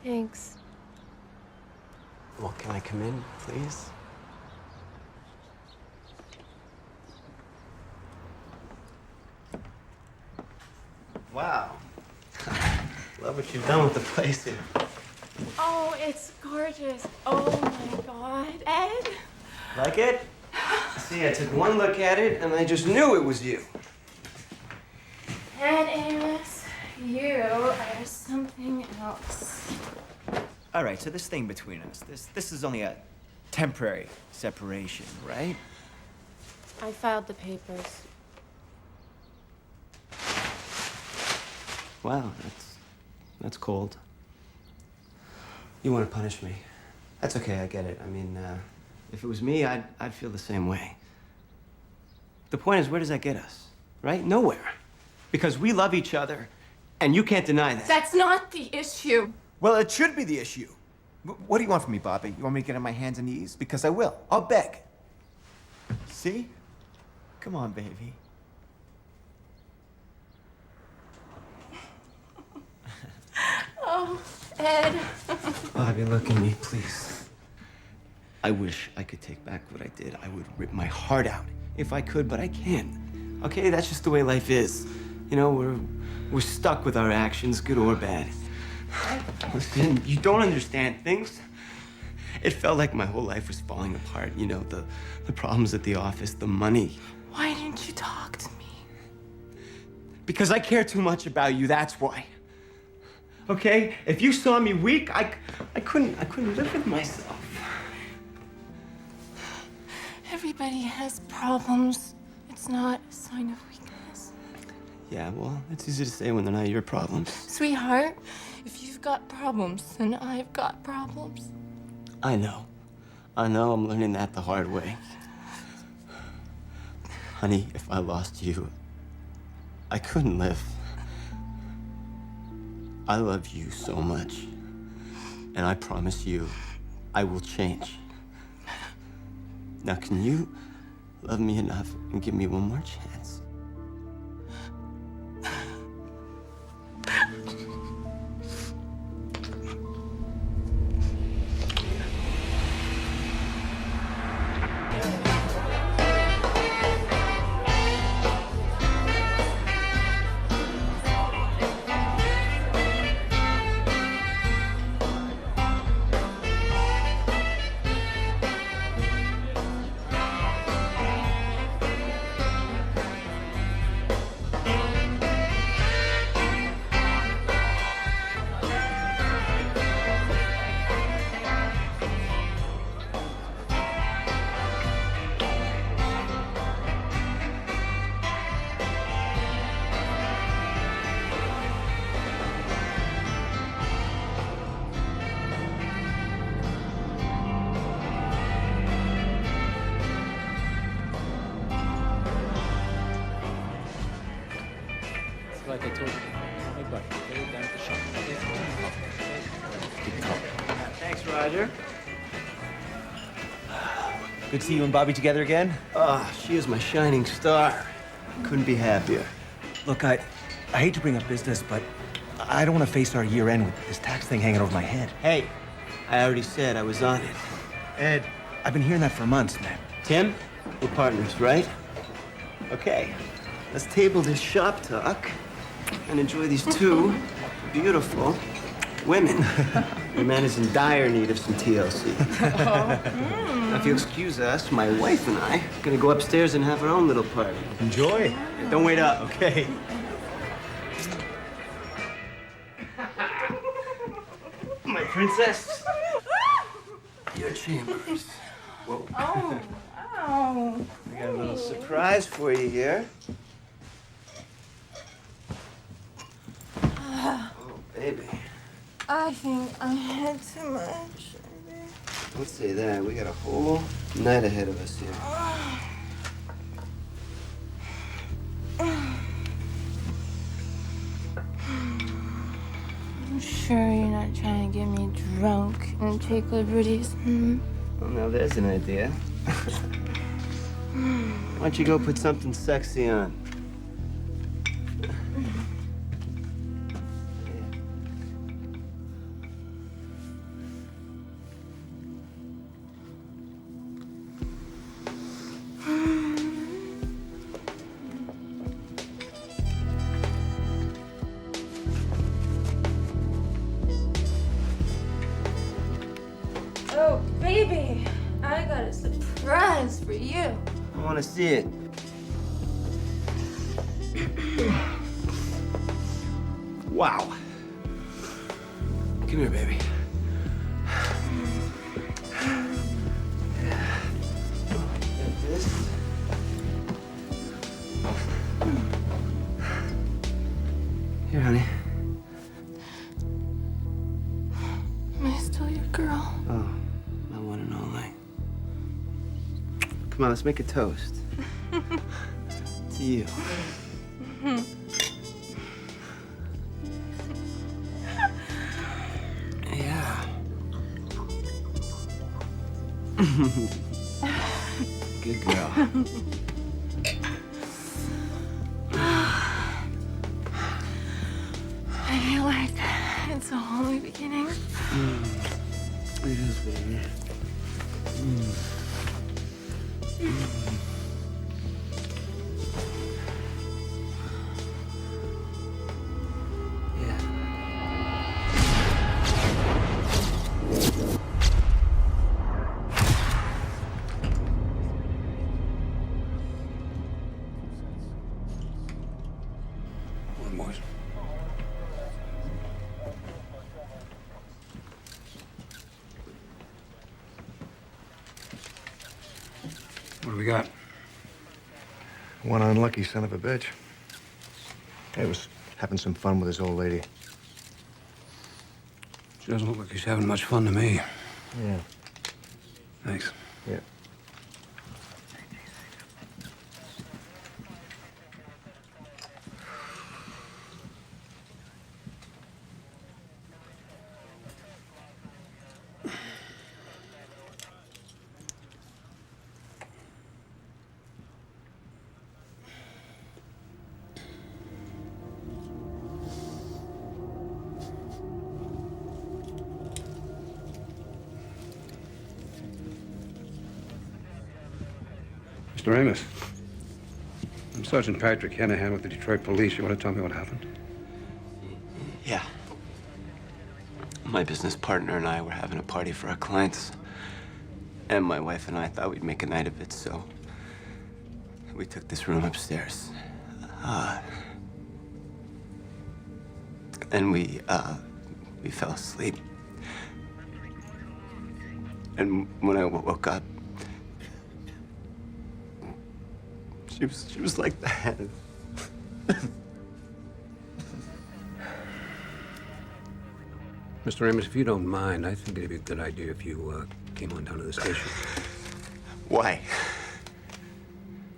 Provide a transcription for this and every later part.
Thanks. Well, can I come in, please? Wow. Love what you've done with the place here. Oh, it's gorgeous. Oh my God, Ed. Like it? See, I took one look at it and I just knew it was you. And Amos, you are something else. All right, so this thing between us, this is only a temporary separation, right? I filed the papers. Wow, that's cold. You want to punish me? That's okay, I get it. I mean, if it was me, I'd feel the same way. The point is, where does that get us? Right? Nowhere. Because we love each other, and you can't deny that. That's not the issue. Well, it should be the issue. What do you want from me, Bobby? You want me to get on my hands and knees? Because I will. I'll beg. See? Come on, baby. Oh, Ed. Bobby, look at me, please. I wish I could take back what I did. I would rip my heart out if I could, but I can't. Okay, that's just the way life is. You know, we're stuck with our actions, good or bad. Listen, you don't understand things. It felt like my whole life was falling apart. You know, the problems at the office, the money. Why didn't you talk to me? Because I care too much about you, that's why. Okay? If you saw me weak, I couldn't live with myself. Everybody has problems. It's not a sign of weakness. Yeah, well, it's easy to say when they're not your problems. Sweetheart, if you've got problems, then I've got problems. I know. I'm learning that the hard way. Honey, if I lost you, I couldn't live. I love you so much. And I promise you, I will change. Now, can you love me enough and give me one more chance? Like I told you, my buddy, go down to the shop. Thanks, Roger. Good to see you and Bobby together again. She is my shining star. Couldn't be happier. Look, I hate to bring up business, but I don't want to face our year end with this tax thing hanging over my head. Hey, I already said I was on it. Ed, I've been hearing that for months, man. Tim, we're partners, right? Okay, let's table this shop talk and enjoy these two beautiful women. Your man is in dire need of some TLC. Now, if you'll excuse us, my wife and I are gonna go upstairs and have our own little party. Enjoy. Don't wait up, okay? My princess. Your chambers. Whoa. Oh, wow. We got a little surprise for you here. Oh, baby. I think I had too much. Don't say that. We got a whole night ahead of us here. I'm sure you're not trying to get me drunk and take liberties, hmm? Well, now there's an idea. Why don't you go put something sexy on? to see it. Wow. Come here, baby. Like this. Here, honey. Am I still your girl? Oh, my one and only. Come on, let's make a toast. To you. Yeah. Good girl. I feel like it's a whole new beginning. It is, baby. Yeah. One more. What do we got? One unlucky son of a bitch. He was having some fun with his old lady. She doesn't look like he's having much fun to me. Yeah. Thanks. Yeah. Mr. Amos, I'm Sergeant Patrick Hanahan with the Detroit Police. You want to tell me what happened? Yeah. My business partner and I were having a party for our clients. And my wife and I thought we'd make a night of it, so we took this room upstairs. And we fell asleep. And when I woke up, she was like that. Mr. Amos, if you don't mind, I think it'd be a good idea if you came on down to the station. Why?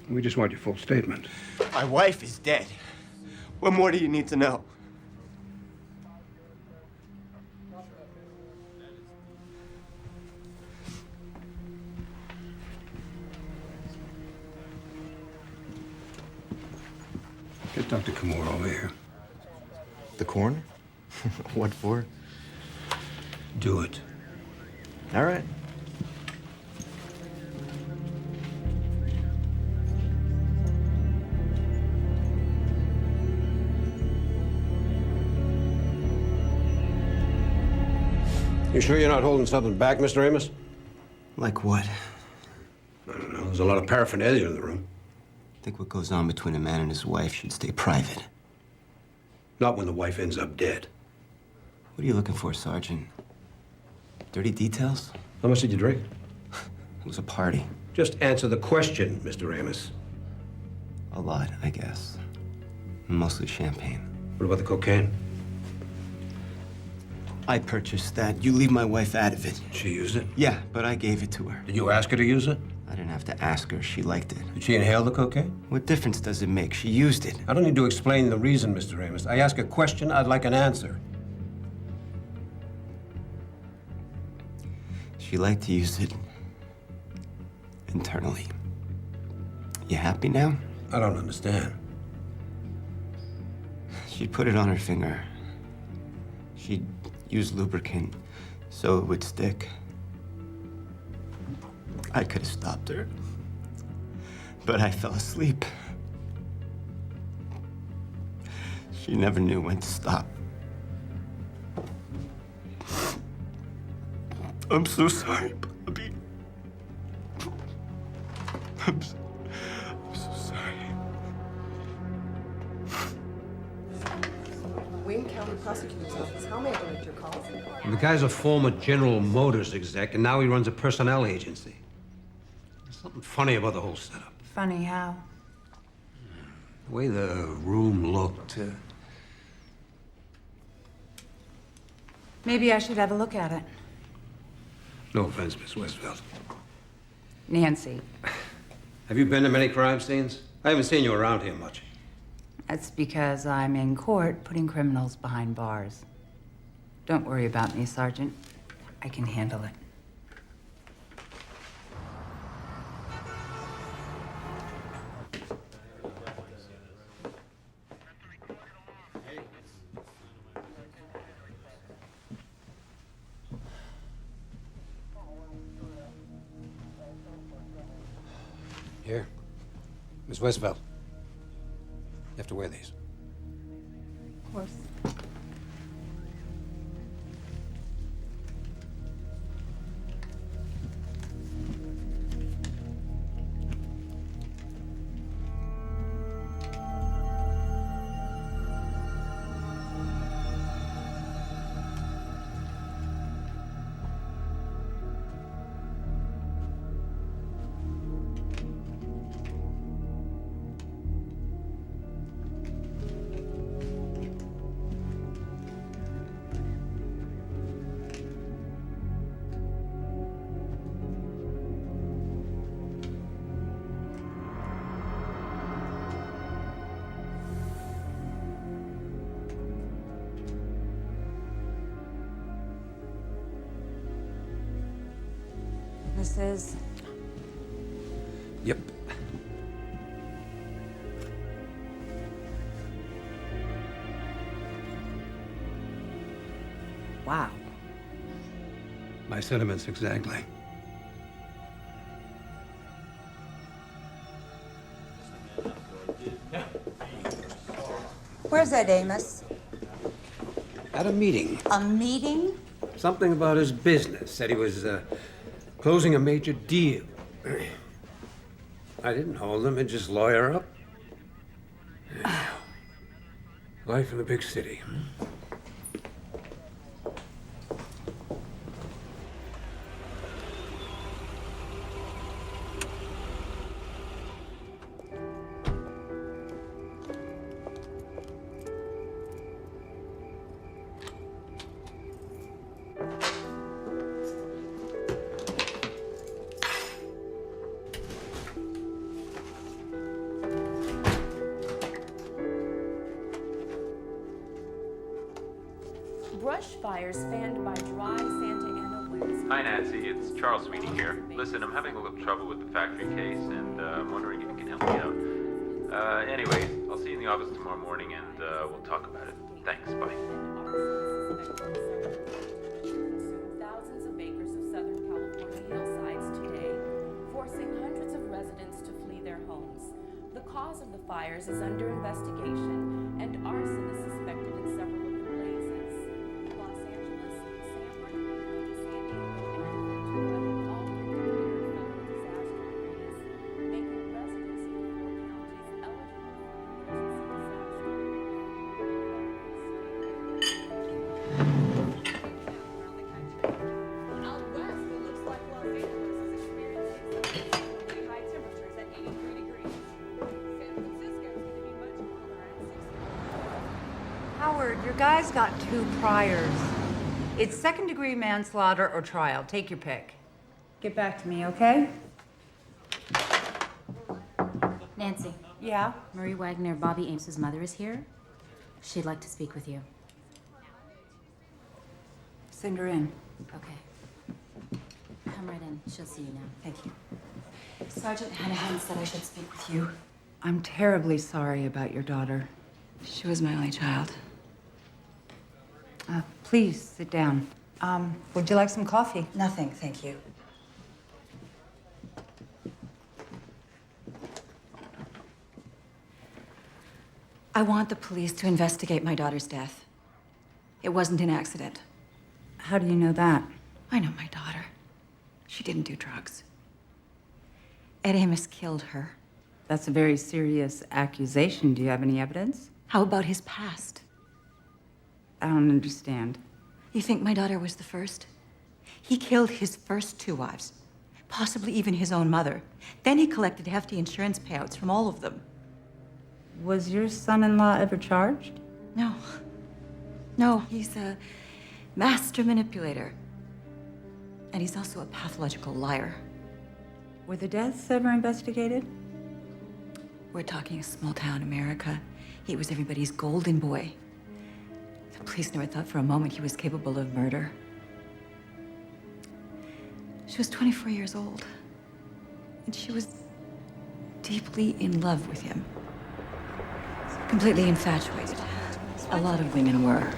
We just want your full statement. My wife is dead. What more do you need to know? Get Dr. Kimura over here. The coroner? What for? Do it. All right. You sure you're not holding something back, Mr. Amos? Like what? I don't know. There's a lot of paraphernalia in the room. I think what goes on between a man and his wife should stay private. Not when the wife ends up dead. What are you looking for, Sergeant? Dirty details? How much did you drink? It was a party. Just answer the question, Mr. Amos. A lot, I guess. Mostly champagne. What about the cocaine? I purchased that. You leave my wife out of it. She used it? Yeah, but I gave it to her. Did you ask her to use it? I didn't have to ask her. She liked it. Did she inhale the cocaine? What difference does it make? She used it. I don't need to explain the reason, Mr. Amos. I ask a question, I'd like an answer. She liked to use it internally. You happy now? I don't understand. She'd put it on her finger. She'd use lubricant so it would stick. I could have stopped her, but I fell asleep. She never knew when to stop. I'm so sorry, Bobby. County Prosecutor's Office. How may I direct your calls? The guy's a former General Motors exec, and now he runs a personnel agency. There's something funny about the whole setup. Funny how? The way the room looked. Maybe I should have a look at it. No offense, Miss Westfield. Nancy, Have you been to many crime scenes? I haven't seen you around here much. that's because I'm in court putting criminals behind bars. Don't worry about me, Sergeant. I can handle it. Here. Miss Westfield. You have to wear these. Of course. This is... Yep. Wow. My sentiments exactly. Where's Ed Amos? At a meeting. A meeting? Something about his business. Said he was closing a major deal. I didn't hold him and just lawyer up. Life in the big city. Brush fires fanned by dry Santa Ana winds. Hi, Nancy. It's Charles Sweeney here. Listen, I'm having a little trouble with the factory case, and I'm wondering if you can help me out. Anyway, I'll see you in the office tomorrow morning, and we'll talk about it. Thanks. Bye. Thousands of acres of Southern California hillsides today, forcing hundreds of residents to flee their homes. The cause of the fires is under investigation, and arson is suspected in several of the blazes. Los Angeles, San Bernardino, San Diego, and Ventura have all been declared federal disaster areas, making residents of the four counties eligible for emergency disaster. Out west, it looks like Los Angeles is experiencing exceptionally high temperatures at 83 degrees. San Francisco is going to be much cooler at 60. Howard, your guy's got 2 priors. It's second-degree manslaughter or trial. Take your pick. Get back to me, okay? Nancy, Yeah? Marie Wagner, Bobby Ames's mother, is here. She'd like to speak with you. Send her in. Okay. Come right in. She'll see you now. Thank you. Sergeant Hanahan said I should speak with you. I'm terribly sorry about your daughter. She was my only child. Please, sit down. Would you like some coffee? Nothing, thank you. I want the police to investigate my daughter's death. It wasn't an accident. How do you know that? I know my daughter. She didn't do drugs. Ed Amos killed her. That's a very serious accusation. Do you have any evidence? How about his past? I don't understand. You think my daughter was the first? He killed his first 2 wives, possibly even his own mother. Then he collected hefty insurance payouts from all of them. Was your son-in-law ever charged? No. No, he's a master manipulator. And he's also a pathological liar. Were the deaths ever investigated? We're talking small town America. He was everybody's golden boy. The police never thought for a moment he was capable of murder. She was 24 years old, and she was deeply in love with him. Completely infatuated. A lot of women were.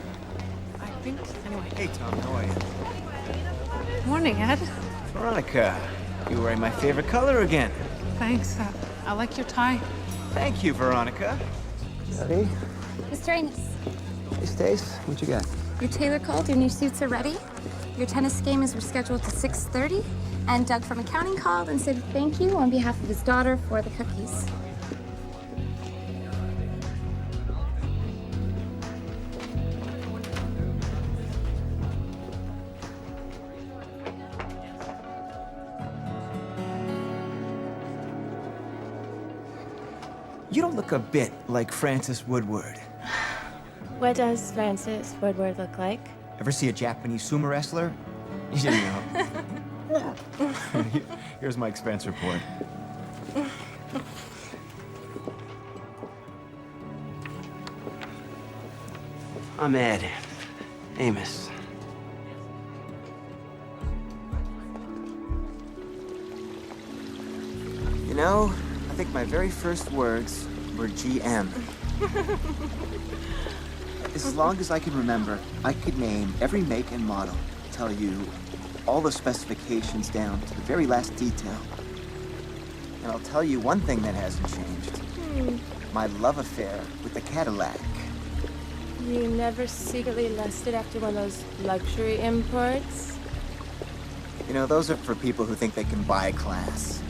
I think, anyway. Hey, Tom, how are you? Morning, Ed. Veronica, you're wearing my favorite color again. Thanks. I like your tie. Thank you, Veronica. Ready? Mr. Amos, Hey, Stace, what you got? your tailor called. Your new suits are ready. Your tennis game is rescheduled to 6:30. And Doug from accounting called and said thank you on behalf of his daughter for the cookies. You don't look a bit like Francis Woodward. What does Francis Woodward look like? Ever see a Japanese sumo wrestler? You know. Here's my expense report. I'm Ed. Amos. You know, I think my very first words were GM. As long as I can remember, I could name every make and model, tell you all the specifications down to the very last detail. And I'll tell you one thing that hasn't changed. My love affair with the Cadillac. You never secretly lusted after one of those luxury imports? You know, those are for people who think they can buy class.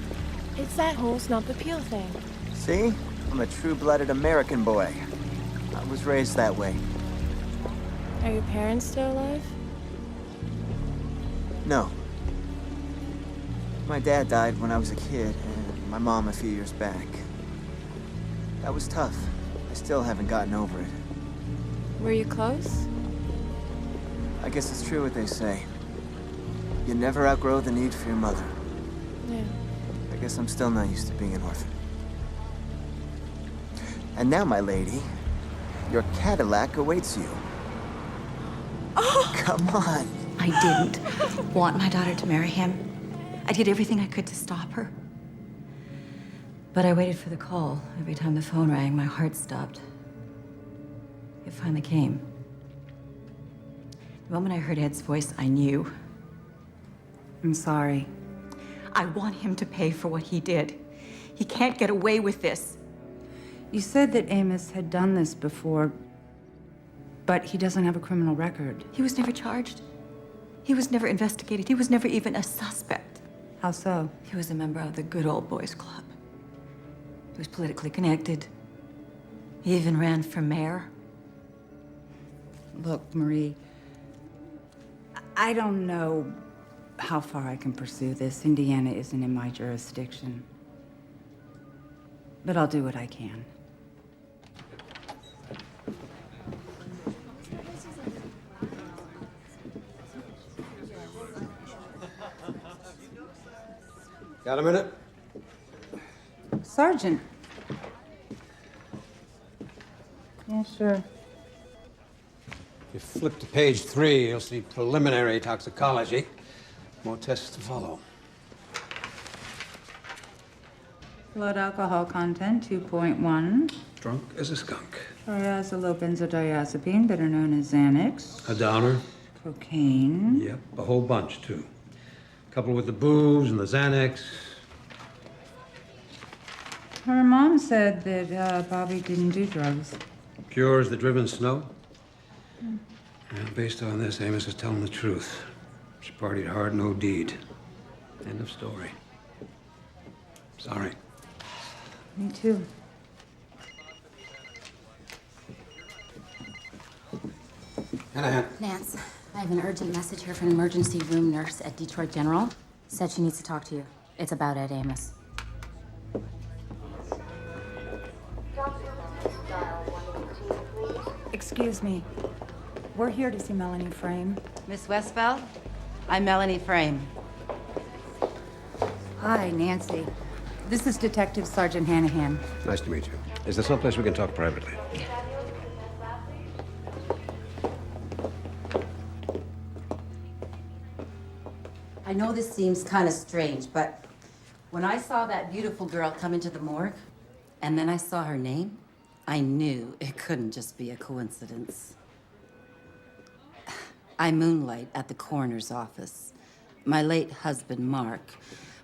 It's that whole snub appeal thing. See? I'm a true-blooded American boy. I was raised that way. Are your parents still alive? No. My dad died when I was a kid, and my mom a few years back. That was tough. I still haven't gotten over it. Were you close? I guess it's true what they say. You never outgrow the need for your mother. Yeah. I guess I'm still not used to being an orphan. And now, my lady, your Cadillac awaits you. Oh! Come on. I didn't want my daughter to marry him. I did everything I could to stop her. But I waited for the call. Every time the phone rang, my heart stopped. It finally came. The moment I heard Ed's voice, I knew. I'm sorry. I want him to pay for what he did. He can't get away with this. You said that Amos had done this before, but he doesn't have a criminal record. He was never charged. He was never investigated. He was never even a suspect. How so? He was a member of the Good Old Boys Club. He was politically connected. He even ran for mayor. Look, Marie, I don't know how far I can pursue this. Indiana isn't in my jurisdiction. But I'll do what I can. Got a minute? Sergeant. Yeah, sure. If you flip to page 3, you'll see preliminary toxicology. More tests to follow. Blood alcohol content, 2.1. Drunk as a skunk. Triazolobenzodiazepine, better known as Xanax. A downer. Cocaine. Yep, a whole bunch, too. Couple with the booze and the Xanax. Her mom said that Bobby didn't do drugs. Pure as the driven snow. Well, based on this, Amos is telling the truth. She partied hard, no deed. End of story. Sorry. Me too. Hanahan. Nance, I have an urgent message here from an emergency room nurse at Detroit General. Said she needs to talk to you. It's about Ed Amos. Excuse me. We're here to see Melanie Frame. Miss Westfeld? I'm Melanie Frame. Hi, Nancy. This is Detective Sergeant Hanahan. Nice to meet you. Is there someplace we can talk privately? I know this seems kind of strange, but when I saw that beautiful girl come into the morgue, and then I saw her name, I knew it couldn't just be a coincidence. I moonlight at the coroner's office. My late husband, Mark,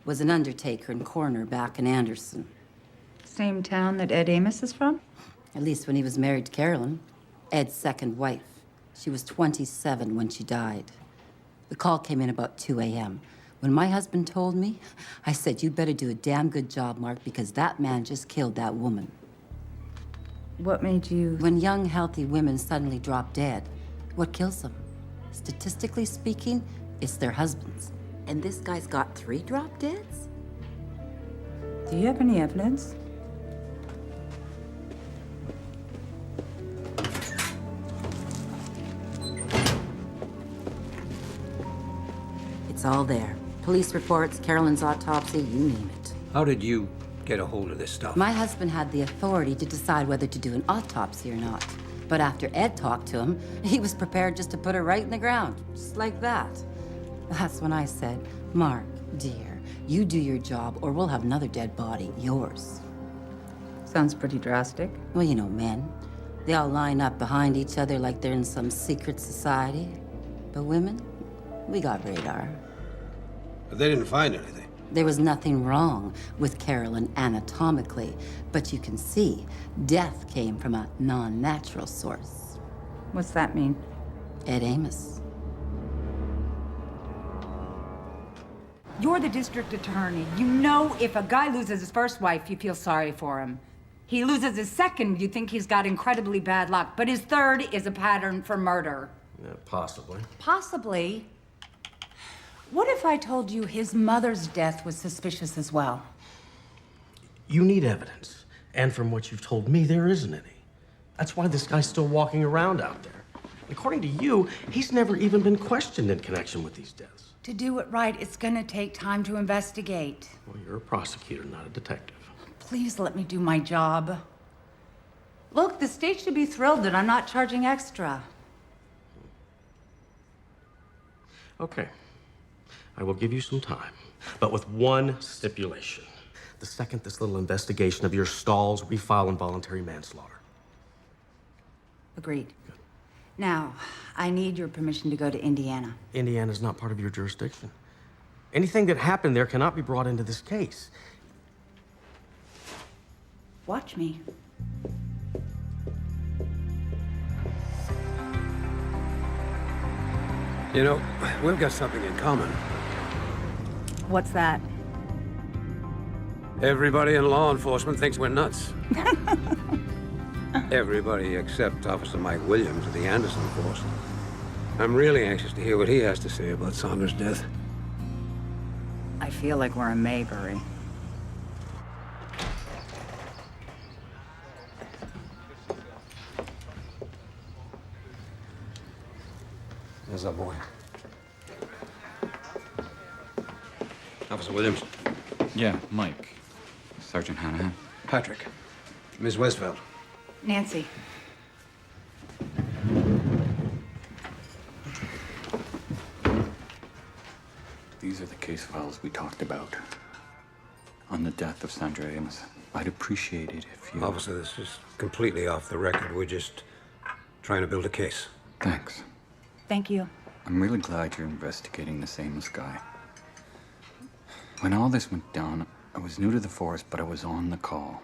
was an undertaker and coroner back in Anderson. Same town that Ed Amos is from? At least when he was married to Carolyn, Ed's second wife. She was 27 when she died. The call came in about 2 a.m. When my husband told me, I said, "You better do a damn good job, Mark, because that man just killed that woman." What made you... When young, healthy women suddenly drop dead, what kills them? Statistically speaking, it's their husbands. And this guy's got 3 drop deads? Do you have any evidence? It's all there. Police reports, Carolyn's autopsy, you name it. How did you get a hold of this stuff? My husband had the authority to decide whether to do an autopsy or not. But after Ed talked to him, he was prepared just to put her right in the ground, just like that. That's when I said, "Mark, dear, you do your job or we'll have another dead body, yours." Sounds pretty drastic. Well, you know, men. They all line up behind each other like they're in some secret society. But women, we got radar. But they didn't find anything. There was nothing wrong with Carolyn anatomically, but you can see death came from a non-natural source. What's that mean? Ed Amos. You're the district attorney. You know if a guy loses his first wife, you feel sorry for him. He loses his second, you think he's got incredibly bad luck. But his third is a pattern for murder. Yeah, possibly. Possibly. What if I told you his mother's death was suspicious as well? You need evidence. And from what you've told me, there isn't any. That's why this guy's still walking around out there. According to you, he's never even been questioned in connection with these deaths. To do it right, it's gonna take time to investigate. Well, you're a prosecutor, not a detective. Please let me do my job. Look, the state should be thrilled that I'm not charging extra. Okay. I will give you some time, but with one stipulation. The second this little investigation of your stalls, we file involuntary manslaughter. Agreed. Good. Now, I need your permission to go to Indiana. Indiana's not part of your jurisdiction. Anything that happened there cannot be brought into this case. Watch me. You know, we've got something in common. What's that? Everybody in law enforcement thinks we're nuts. Everybody except Officer Mike Williams of the Anderson force. I'm really anxious to hear what he has to say about Saunders' death. I feel like we're in Maybury. There's our boy. Officer Williams. Yeah, Mike. Sergeant Hanahan. Patrick. Miss Westfeld. Nancy. These are the case files we talked about. On the death of Sandra Amos. I'd appreciate it if you... Officer, this is completely off the record. We're just trying to build a case. Thanks. Thank you. I'm really glad you're investigating this Amos guy. When all this went down, I was new to the force, but I was on the call.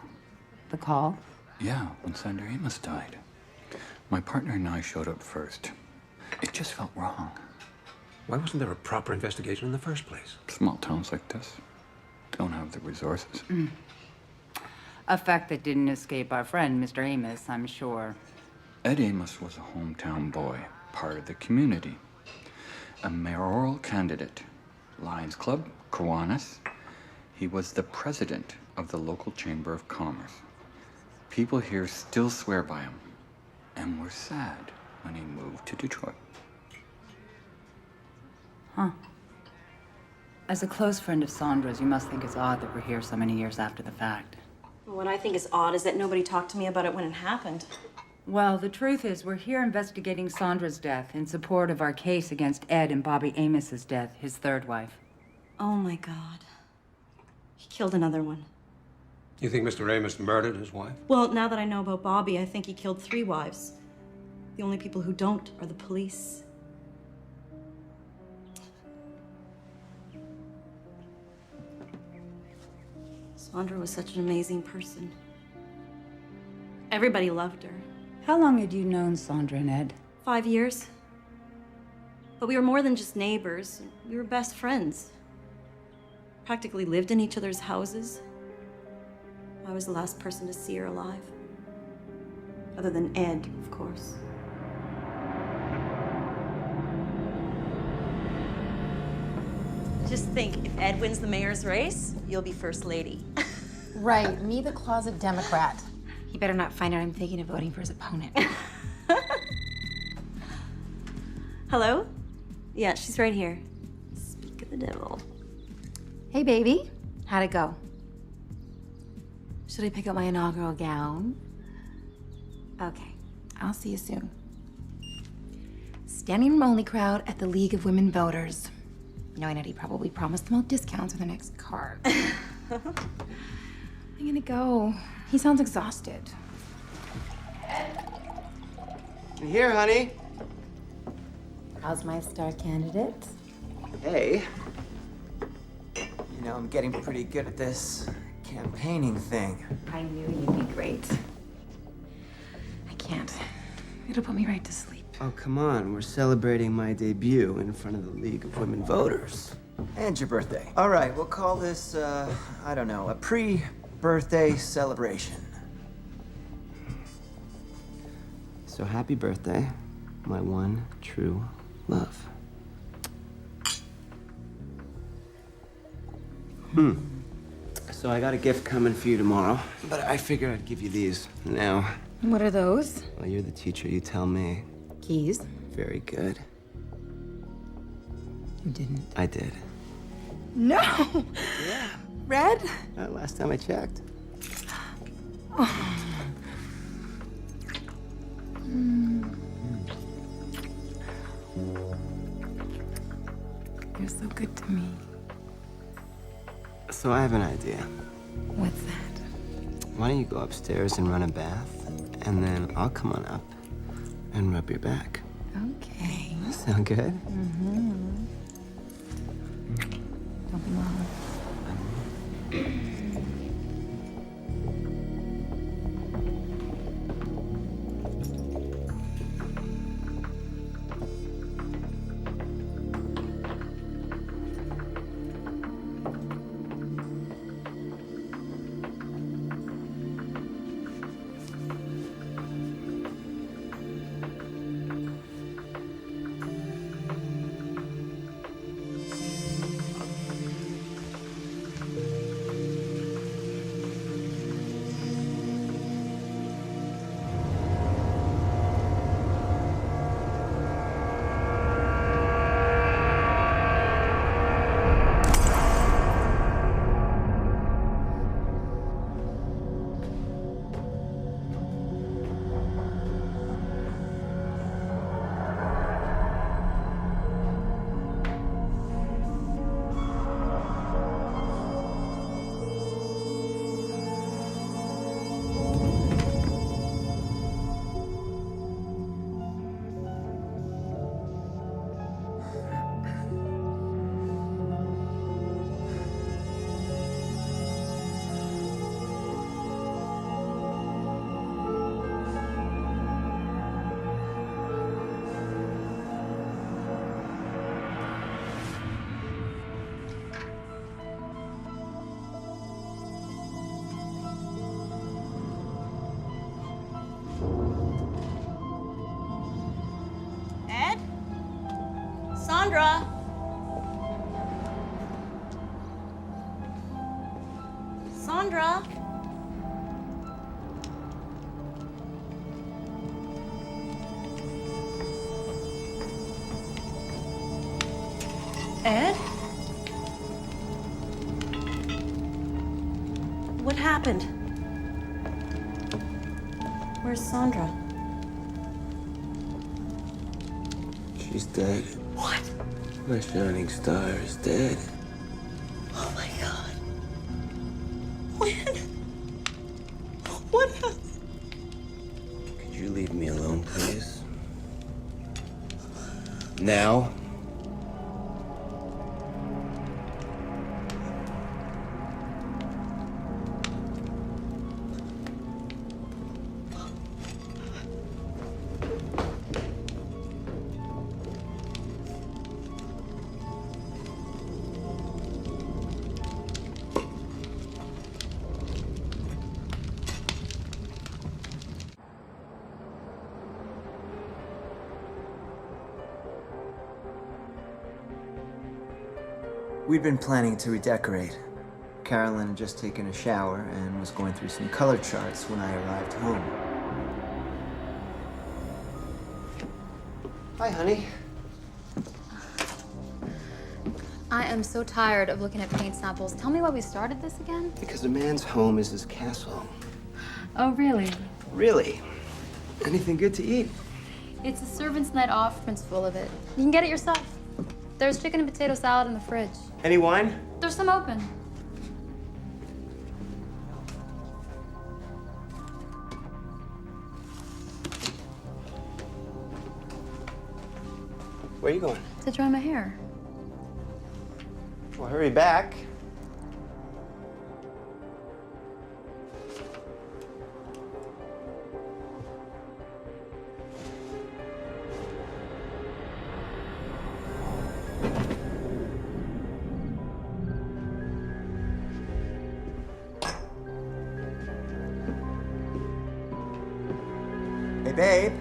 The call? Yeah, when Sandra Amos died. My partner and I showed up first. It just felt wrong. Why wasn't there a proper investigation in the first place? Small towns like this don't have the resources. A fact that didn't escape our friend, Mr. Amos, I'm sure. Ed Amos was a hometown boy. part of the community. A mayoral candidate. Lions Club, Kiwanis. He was the president of the local chamber of commerce. People here still swear by him, and were sad when he moved to Detroit. Huh. As a close friend of Sandra's, you must think it's odd that we're here so many years after the fact. What I think is odd is that nobody talked to me about it when it happened. Well, the truth is, we're here investigating Sandra's death in support of our case against Ed and Bobby Amos's death, his third wife. Oh my God. He killed another one. You think Mr. Amos murdered his wife? Well, now that I know about Bobby, I think he killed 3 wives. The only people who don't are the police. Sandra was such an amazing person. Everybody loved her. How long had you known Sandra and Ed? 5 years. But we were more than just neighbors. We were best friends. Practically lived in each other's houses. I was the last person to see her alive. Other than Ed, of course. Just think, if Ed wins the mayor's race, you'll be first lady. Right, me the closet Democrat. He better not find out I'm thinking of voting for his opponent. Hello? Yeah, she's right here. Speak of the devil. Hey, baby. How'd it go? Should I pick up my inaugural gown? Okay, I'll see you soon. Standing room only crowd at the League of Women Voters. Knowing that he probably promised them all discounts on the next card. I'm gonna go. He sounds exhausted. In here, honey. How's my star candidate? Hey. You know, I'm getting pretty good at this campaigning thing. I knew you'd be great. I can't. It'll put me right to sleep. Oh, come on. We're celebrating my debut in front of the League of Women Voters. And your birthday. All right, we'll call this, I don't know, a pre-birthday celebration. So happy birthday, my one true love. So I got a gift coming for you tomorrow, but I figured I'd give you these now. What are those? Well, you're the teacher, you tell me. Keys? Very good. You didn't. I did. No! Yeah. Red? Last time I checked. Oh. You're so good to me. So I have an idea. What's that? Why don't you go upstairs and run a bath, and then I'll come on up and rub your back. Okay. Sound good? Mm-hmm. Don't be long. Sandra! Sandra? Ed? What happened? Where's Sandra? She's dead. What? My shining star is dead. Oh my god. When? What happened? Could you leave me alone, please? Now? We'd been planning to redecorate. Carolyn had just taken a shower and was going through some color charts when I arrived home. Hi, honey. I am so tired of looking at paint samples. Tell me why we started this again? Because a man's home is his castle. Oh, really? Really? Anything good to eat? It's a servant's night off, Prince full of it. You can get it yourself. There's chicken and potato salad in the fridge. Any wine? There's some open. Where are you going? To dry my hair. Well, hurry back. Hey, babe.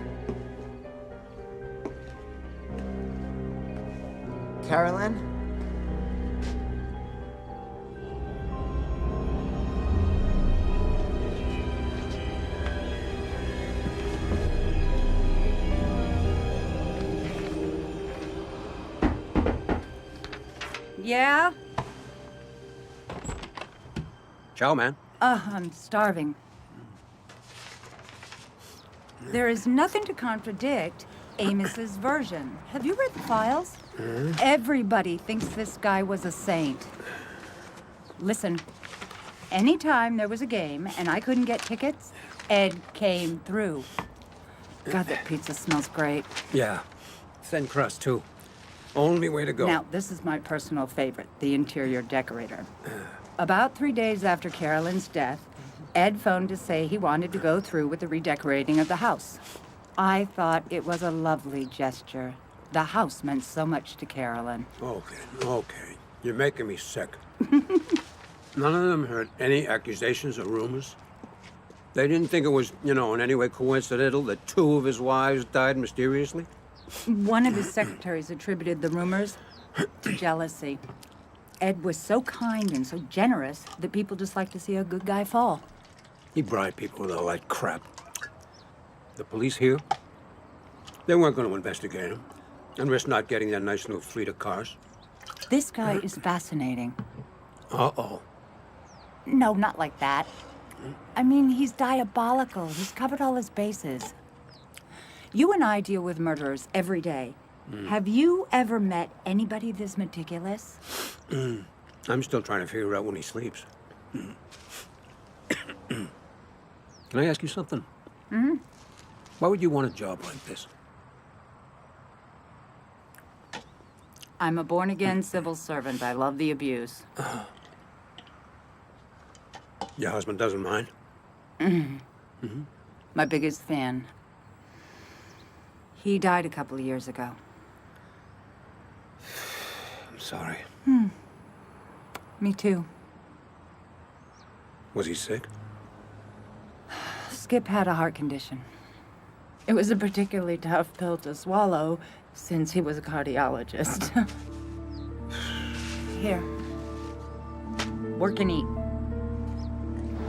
Carolyn? Yeah? Ciao, man. I'm starving. There is nothing to contradict Amos's version. Have you read the files? Everybody thinks this guy was a saint. Listen, anytime there was a game and I couldn't get tickets, Ed came through. God, that pizza smells great. Yeah. Thin crust, too. Only way to go. Now, this is my personal favorite, the interior decorator. About 3 days after Carolyn's death, Ed phoned to say he wanted to go through with the redecorating of the house. I thought it was a lovely gesture. The house meant so much to Carolyn. Okay. You're making me sick. None of them heard any accusations or rumors? They didn't think it was, in any way coincidental that 2 of his wives died mysteriously? One of his secretaries attributed the rumors to jealousy. Ed was so kind and so generous that people just like to see a good guy fall. He bribed people with all that crap. The police here, they weren't going to investigate him and risk not getting that nice new fleet of cars. This guy is fascinating. Uh-oh. No, not like that. I mean, he's diabolical. He's covered all his bases. You and I deal with murderers every day. Have you ever met anybody this meticulous? I'm still trying to figure out when he sleeps. Can I ask you something? Why would you want a job like this? I'm a born-again civil servant. I love the abuse. Your husband doesn't mind? My biggest fan. He died a couple of years ago. I'm sorry. Me too. Was he sick? Skip had a heart condition. It was a particularly tough pill to swallow since he was a cardiologist. Here. Work and eat.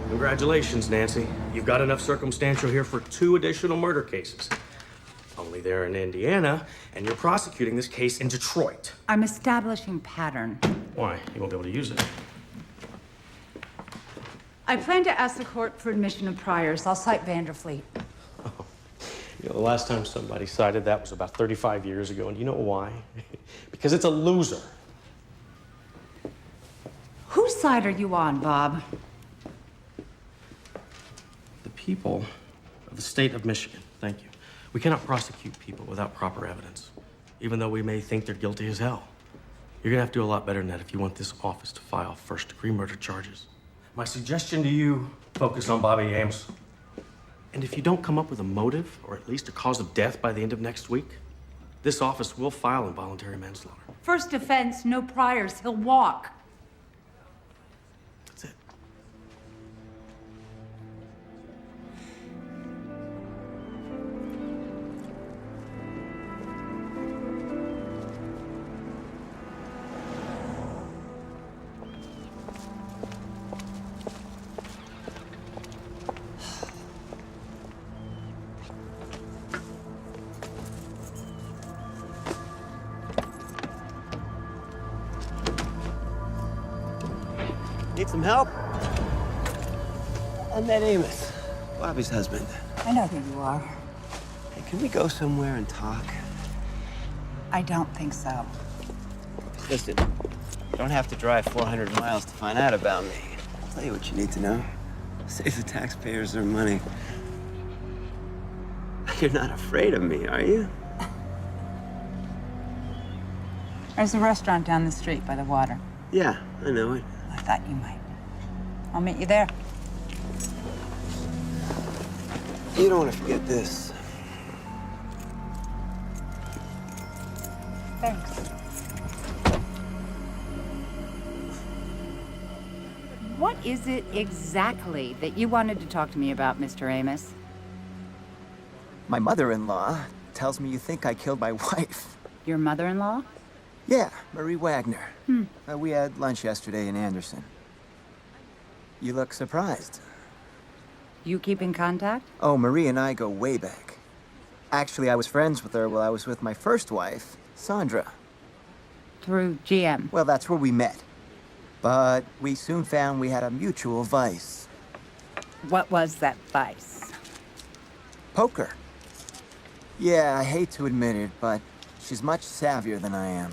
Congratulations, Nancy. You've got enough circumstantial here for 2 additional murder cases. Only they're in Indiana, and you're prosecuting this case in Detroit. I'm establishing pattern. Why? You won't be able to use it. I plan to ask the court for admission of priors. I'll cite Vanderfleet. You know, the last time somebody cited that was about 35 years ago, and you know why? Because it's a loser. Whose side are you on, Bob? The people of the state of Michigan. Thank you. We cannot prosecute people without proper evidence, even though we may think they're guilty as hell. You're gonna have to do a lot better than that if you want this office to file first-degree murder charges. My suggestion to you, focus on Bobby Ames. And if you don't come up with a motive, or at least a cause of death by the end of next week, this office will file involuntary manslaughter. First offense, no priors. He'll walk. That's it. Need some help? I met Amos, Bobby's husband. I know who you are. Hey, can we go somewhere and talk? I don't think so. Listen, you don't have to drive 400 miles to find out about me. I'll tell you what you need to know. Save the taxpayers their money. You're not afraid of me, are you? There's a restaurant down the street by the water. Yeah, I know it. I thought you might. I'll meet you there. You don't want to forget this. Thanks. What is it exactly that you wanted to talk to me about, Mr. Amos? My mother-in-law tells me you think I killed my wife. Your mother-in-law? Yeah, Marie Wagner. Hmm. We had lunch yesterday in Anderson. You look surprised. You keep in contact? Oh, Marie and I go way back. Actually, I was friends with her while I was with my first wife, Sandra. Through GM? Well, that's where we met. But we soon found we had a mutual vice. What was that vice? Poker. Yeah, I hate to admit it, but she's much savvier than I am.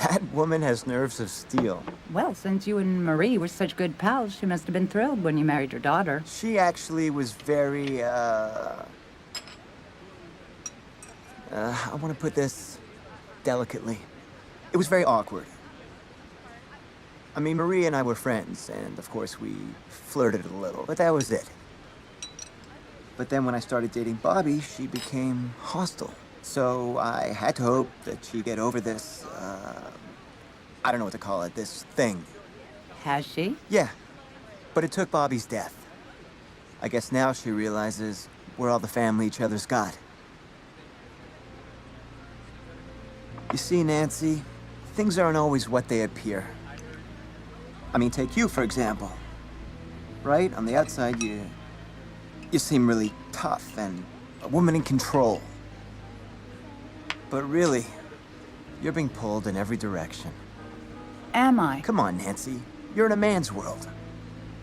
That woman has nerves of steel. Well, since you and Marie were such good pals, she must have been thrilled when you married your daughter. She actually was very, I want to put this delicately. It was very awkward. I mean, Marie and I were friends, and of course we flirted a little, but that was it. But then when I started dating Bobby, she became hostile. So I had to hope that she'd get over this, I don't know what to call it, this thing. Has she? Yeah, but it took Bobby's death. I guess now she realizes we're all the family each other's got. You see, Nancy, things aren't always what they appear. I mean, take you, for example. Right? On the outside, you seem really tough and a woman in control. But really, you're being pulled in every direction. Am I? Come on, Nancy. You're in a man's world.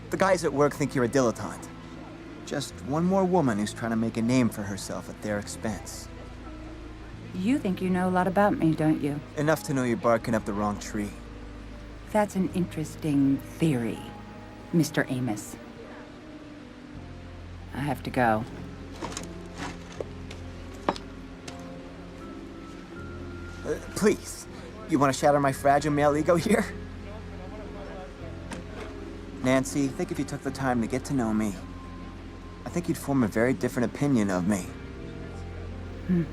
The guys at work think you're a dilettante. Just one more woman who's trying to make a name for herself at their expense. You think you know a lot about me, don't you? Enough to know you're barking up the wrong tree. That's an interesting theory, Mr. Amos. I have to go. Please, you want to shatter my fragile male ego here? Nancy, I think if you took the time to get to know me, I think you'd form a very different opinion of me. Hmm.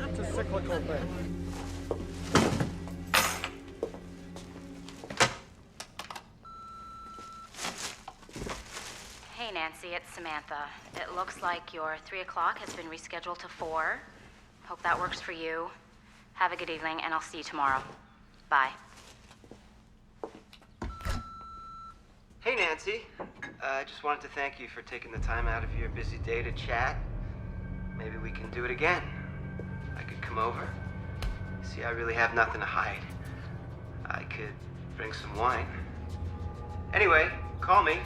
It's a cyclical thing. Nancy, it's Samantha. It looks like your 3 o'clock has been rescheduled to 4. Hope that works for you. Have a good evening, and I'll see you tomorrow. Bye. Hey, Nancy. I just wanted to thank you for taking the time out of your busy day to chat. Maybe we can do it again. I could come over. See, I really have nothing to hide. I could bring some wine. Anyway, call me.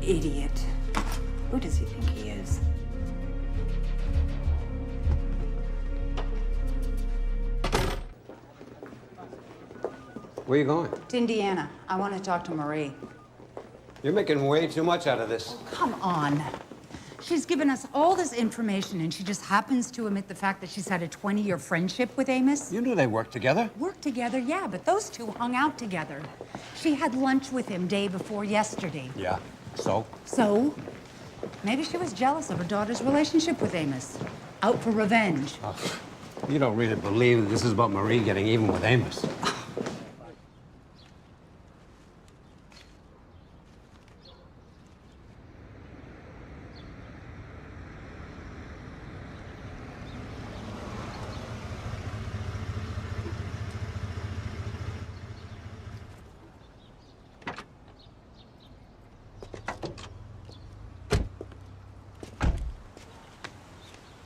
Idiot. Who does he think he is? Where you going? To Indiana. I want to talk to Marie. You're making way too much out of this. Come on. She's given us all this information, and she just happens to omit the fact that she's had a 20-year friendship with Amos. You knew they worked together. Worked together, yeah, but those two hung out together. She had lunch with him day before yesterday. Yeah. So? So, maybe she was jealous of her daughter's relationship with Amos. Out for revenge. You don't really believe that this is about Marie getting even with Amos.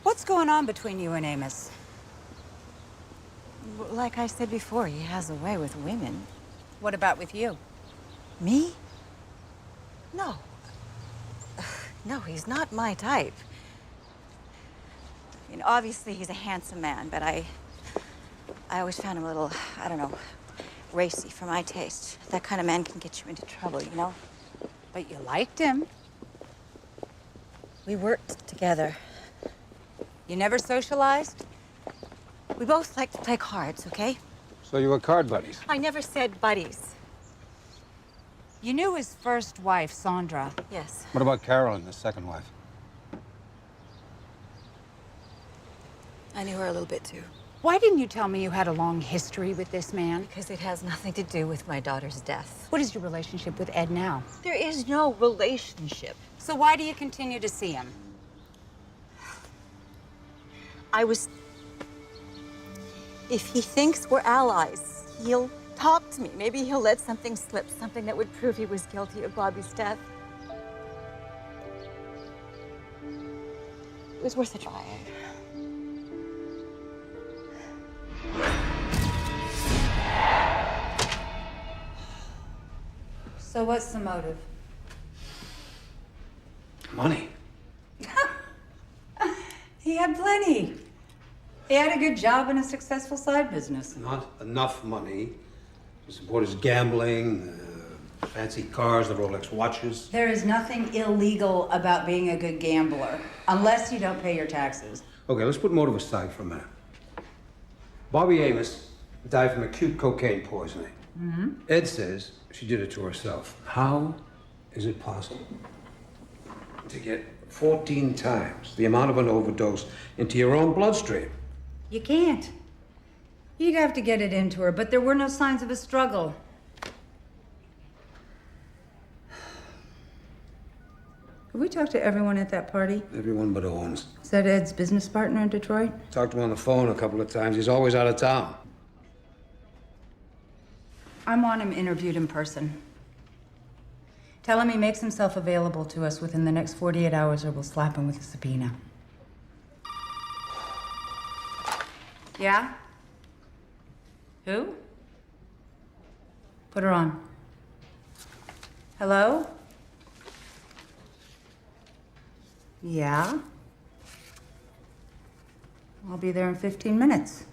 What's going on between you and Amos? Like I said before, he has a way with women. What about with you? Me? No. No, he's not my type. I mean, obviously he's a handsome man, but I always found him a little, I don't know, racy for my taste. That kind of man can get you into trouble, you know? But you liked him. We worked together. You never socialized? We both like to play cards, okay? So you were card buddies? I never said buddies. You knew his first wife, Sandra. Yes. What about Carolyn, his second wife? I knew her a little bit, too. Why didn't you tell me you had a long history with this man? Because it has nothing to do with my daughter's death. What is your relationship with Ed now? There is no relationship. So why do you continue to see him? If he thinks we're allies, he'll talk to me. Maybe he'll let something slip, something that would prove he was guilty of Bobby's death. It was worth a try. So what's the motive? Money. He had plenty. He had a good job and a successful side business. Not enough money to support his gambling, fancy cars, the Rolex watches. There is nothing illegal about being a good gambler, unless you don't pay your taxes. Okay, let's put motive aside for a minute. Bobby Amos died from acute cocaine poisoning. Mm-hmm. Ed says she did it to herself. How is it possible to get 14 times the amount of an overdose into your own bloodstream? You can't. You'd have to get it into her, but there were no signs of a struggle. Have we talked to everyone at that party? Everyone but Owens. Is that Ed's business partner in Detroit? Talked to him on the phone a couple of times. He's always out of town. I want him interviewed in person. Tell him he makes himself available to us within the next 48 hours or we'll slap him with a subpoena. Yeah? Who? Put her on. Hello? Yeah? I'll be there in 15 minutes.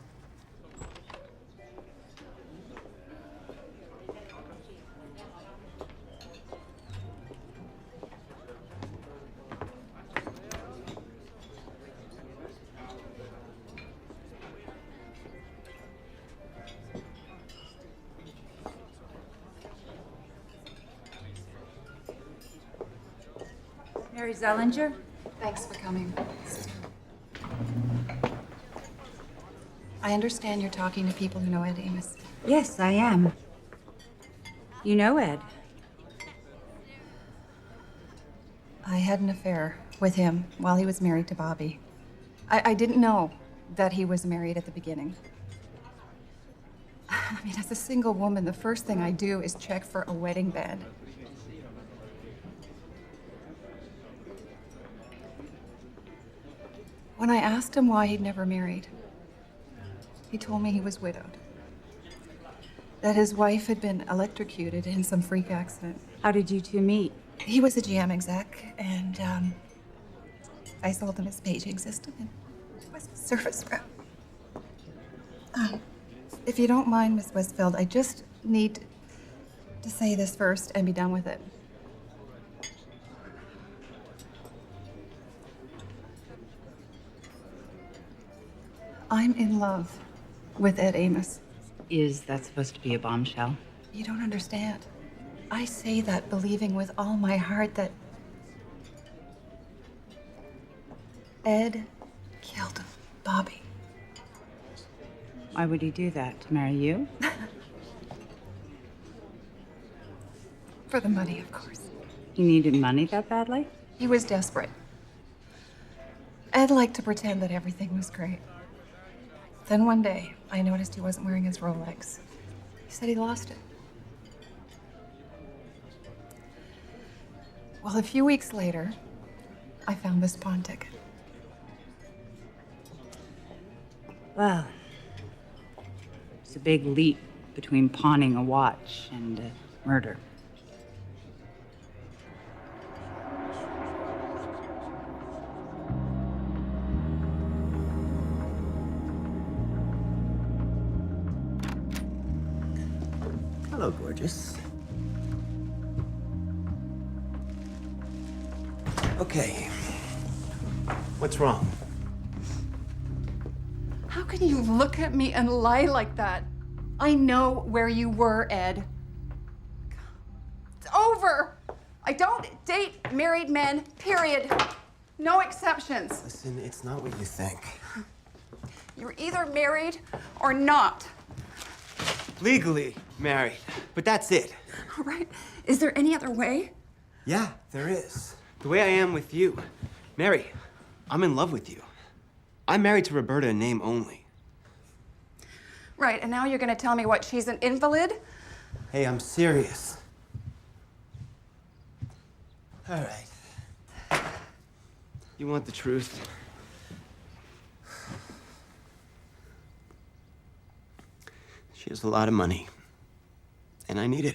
Mary Zellinger? Thanks for coming. I understand you're talking to people who know Ed Amos. Yes, I am. You know Ed. I had an affair with him while he was married to Bobby. I didn't know that he was married at the beginning. I mean, as a single woman, the first thing I do is check for a wedding band. When I asked him why he'd never married, he told me he was widowed. That his wife had been electrocuted in some freak accident. How did you two meet? He was a GM exec, and I sold him his paging system and was a service rep. If you don't mind, Miss Westfield, I just need to say this first and be done with it. I'm in love with Ed Amos. Is that supposed to be a bombshell? You don't understand. I say that believing with all my heart that Ed killed Bobby. Why would he do that? To marry you? For the money, of course. He needed money that badly? He was desperate. Ed liked to pretend that everything was great. Then one day, I noticed he wasn't wearing his Rolex. He said he lost it. Well, a few weeks later, I found this pawn ticket. Well, it's a big leap between pawning a watch and murder. Hello, gorgeous. Okay. What's wrong? How can you look at me and lie like that? I know where you were, Ed. It's over. I don't date married men, period. No exceptions. Listen, it's not what you think. You're either married or not. Legally married, but that's it. All right. Is there any other way? Yeah, there is. The way I am with you. Mary, I'm in love with you. I'm married to Roberta in name only. Right, and now you're gonna tell me what, she's an invalid? Hey, I'm serious. All right. You want the truth? She has a lot of money, and I need it.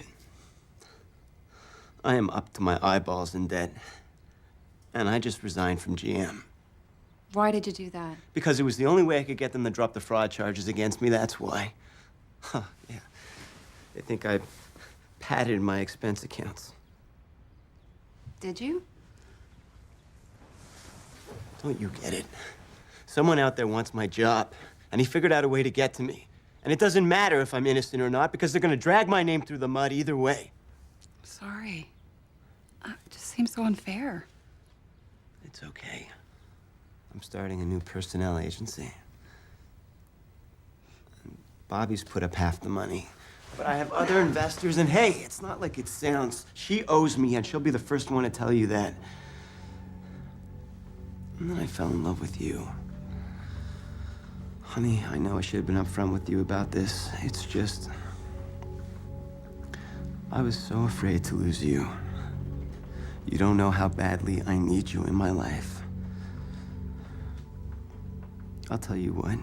I am up to my eyeballs in debt, and I just resigned from GM. Why did you do that? Because it was the only way I could get them to drop the fraud charges against me, that's why. Huh, yeah. They think I padded my expense accounts. Did you? Don't you get it? Someone out there wants my job, and he figured out a way to get to me. And it doesn't matter if I'm innocent or not, because they're gonna drag my name through the mud either way. Sorry. It just seems so unfair. It's okay. I'm starting a new personnel agency. And Bobby's put up half the money. But I have other investors, and hey, it's not like it sounds. She owes me, and she'll be the first one to tell you that. And then I fell in love with you. Honey, I know I should have been upfront with you about this. It's just... I was so afraid to lose you. You don't know how badly I need you in my life. I'll tell you what.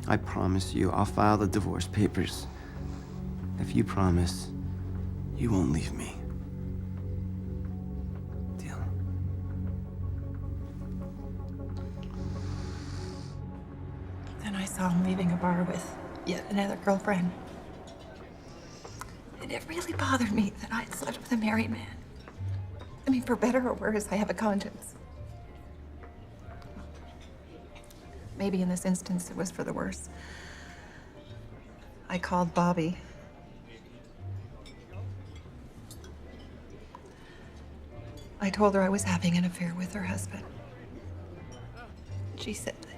I promise you, I'll file the divorce papers. If you promise, you won't leave me. Deal? Then I saw him leaving a bar with yet another girlfriend. And it really bothered me that I'd slept with a married man. I mean, for better or worse, I have a conscience. Maybe in this instance, it was for the worse. I called Bobby. I I told her I was having an affair with her husband. She said that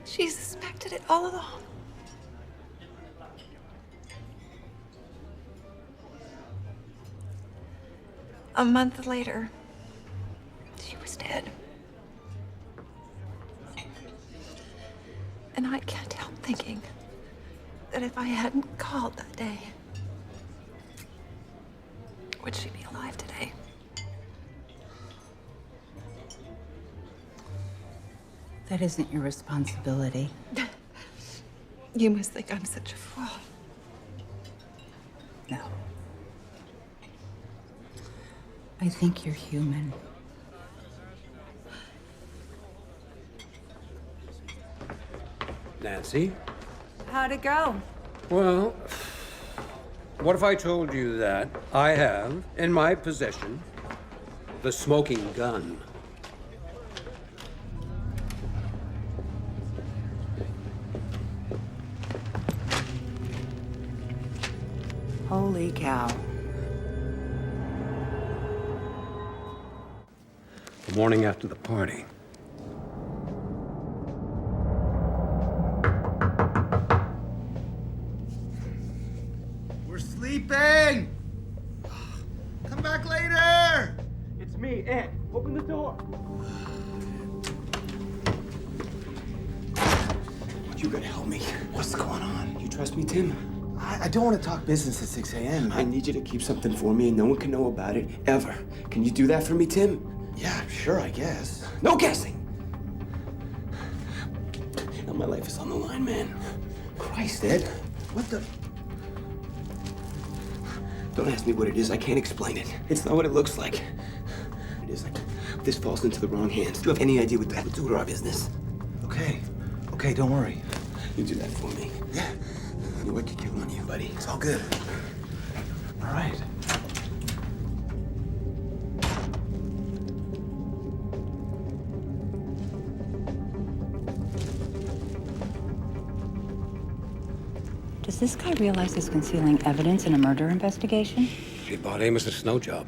she suspected it all along. A month later, she was dead. And I can't help thinking that if I hadn't called that day, would she be alive today? That isn't your responsibility. You must think I'm such a fool. No. I think you're human. Nancy? How'd it go? Well, what if I told you that I have in my possession the smoking gun? Holy cow. The morning after the party. We're sleeping! Come back later! It's me, Ed. Open the door. You gotta help me. What's going on? You trust me, Tim? I don't want to talk business at 6 a.m. I need you to keep something for me and no one can know about it, ever. Can you do that for me, Tim? Yeah, sure, I guess. No guessing! Now my life is on the line, man. Christ, Ed. What the? Don't ask me what it is. I can't explain it. It's not what it looks like. It is like this falls into the wrong hands. Do you have any idea what that would do to our business? Okay. Okay, don't worry. You do that for me. Yeah. You know I can count on you, buddy. It's all good. All right. Does this guy realize he's concealing evidence in a murder investigation? He bought Amos a snow job.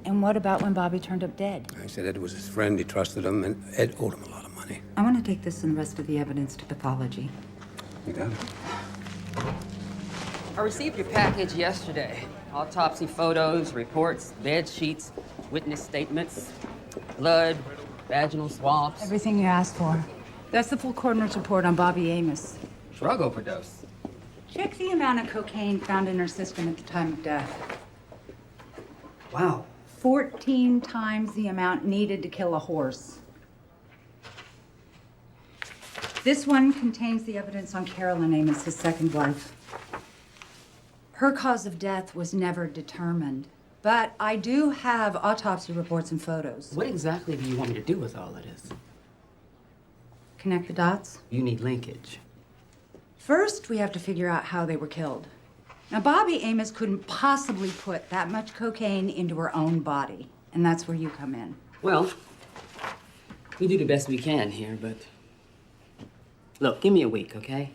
And what about when Bobby turned up dead? I said Ed was his friend, he trusted him, and Ed owed him a lot of money. I want to take this and the rest of the evidence to pathology. You got it. I received your package yesterday. Autopsy photos, reports, bed sheets, witness statements, blood, vaginal swabs. Everything you asked for. That's the full coroner's report on Bobby Amos. Drug overdose. Check the amount of cocaine found in her system at the time of death. Wow. 14 times the amount needed to kill a horse. This one contains the evidence on Carolyn Amos, his second wife. Her cause of death was never determined, but I do have autopsy reports and photos. What exactly do you want me to do with all of this? Connect the dots? You need linkage. First, we have to figure out how they were killed. Now, Bobby Amos couldn't possibly put that much cocaine into her own body, and that's where you come in. Well, we do the best we can here, but look, give me a week, okay?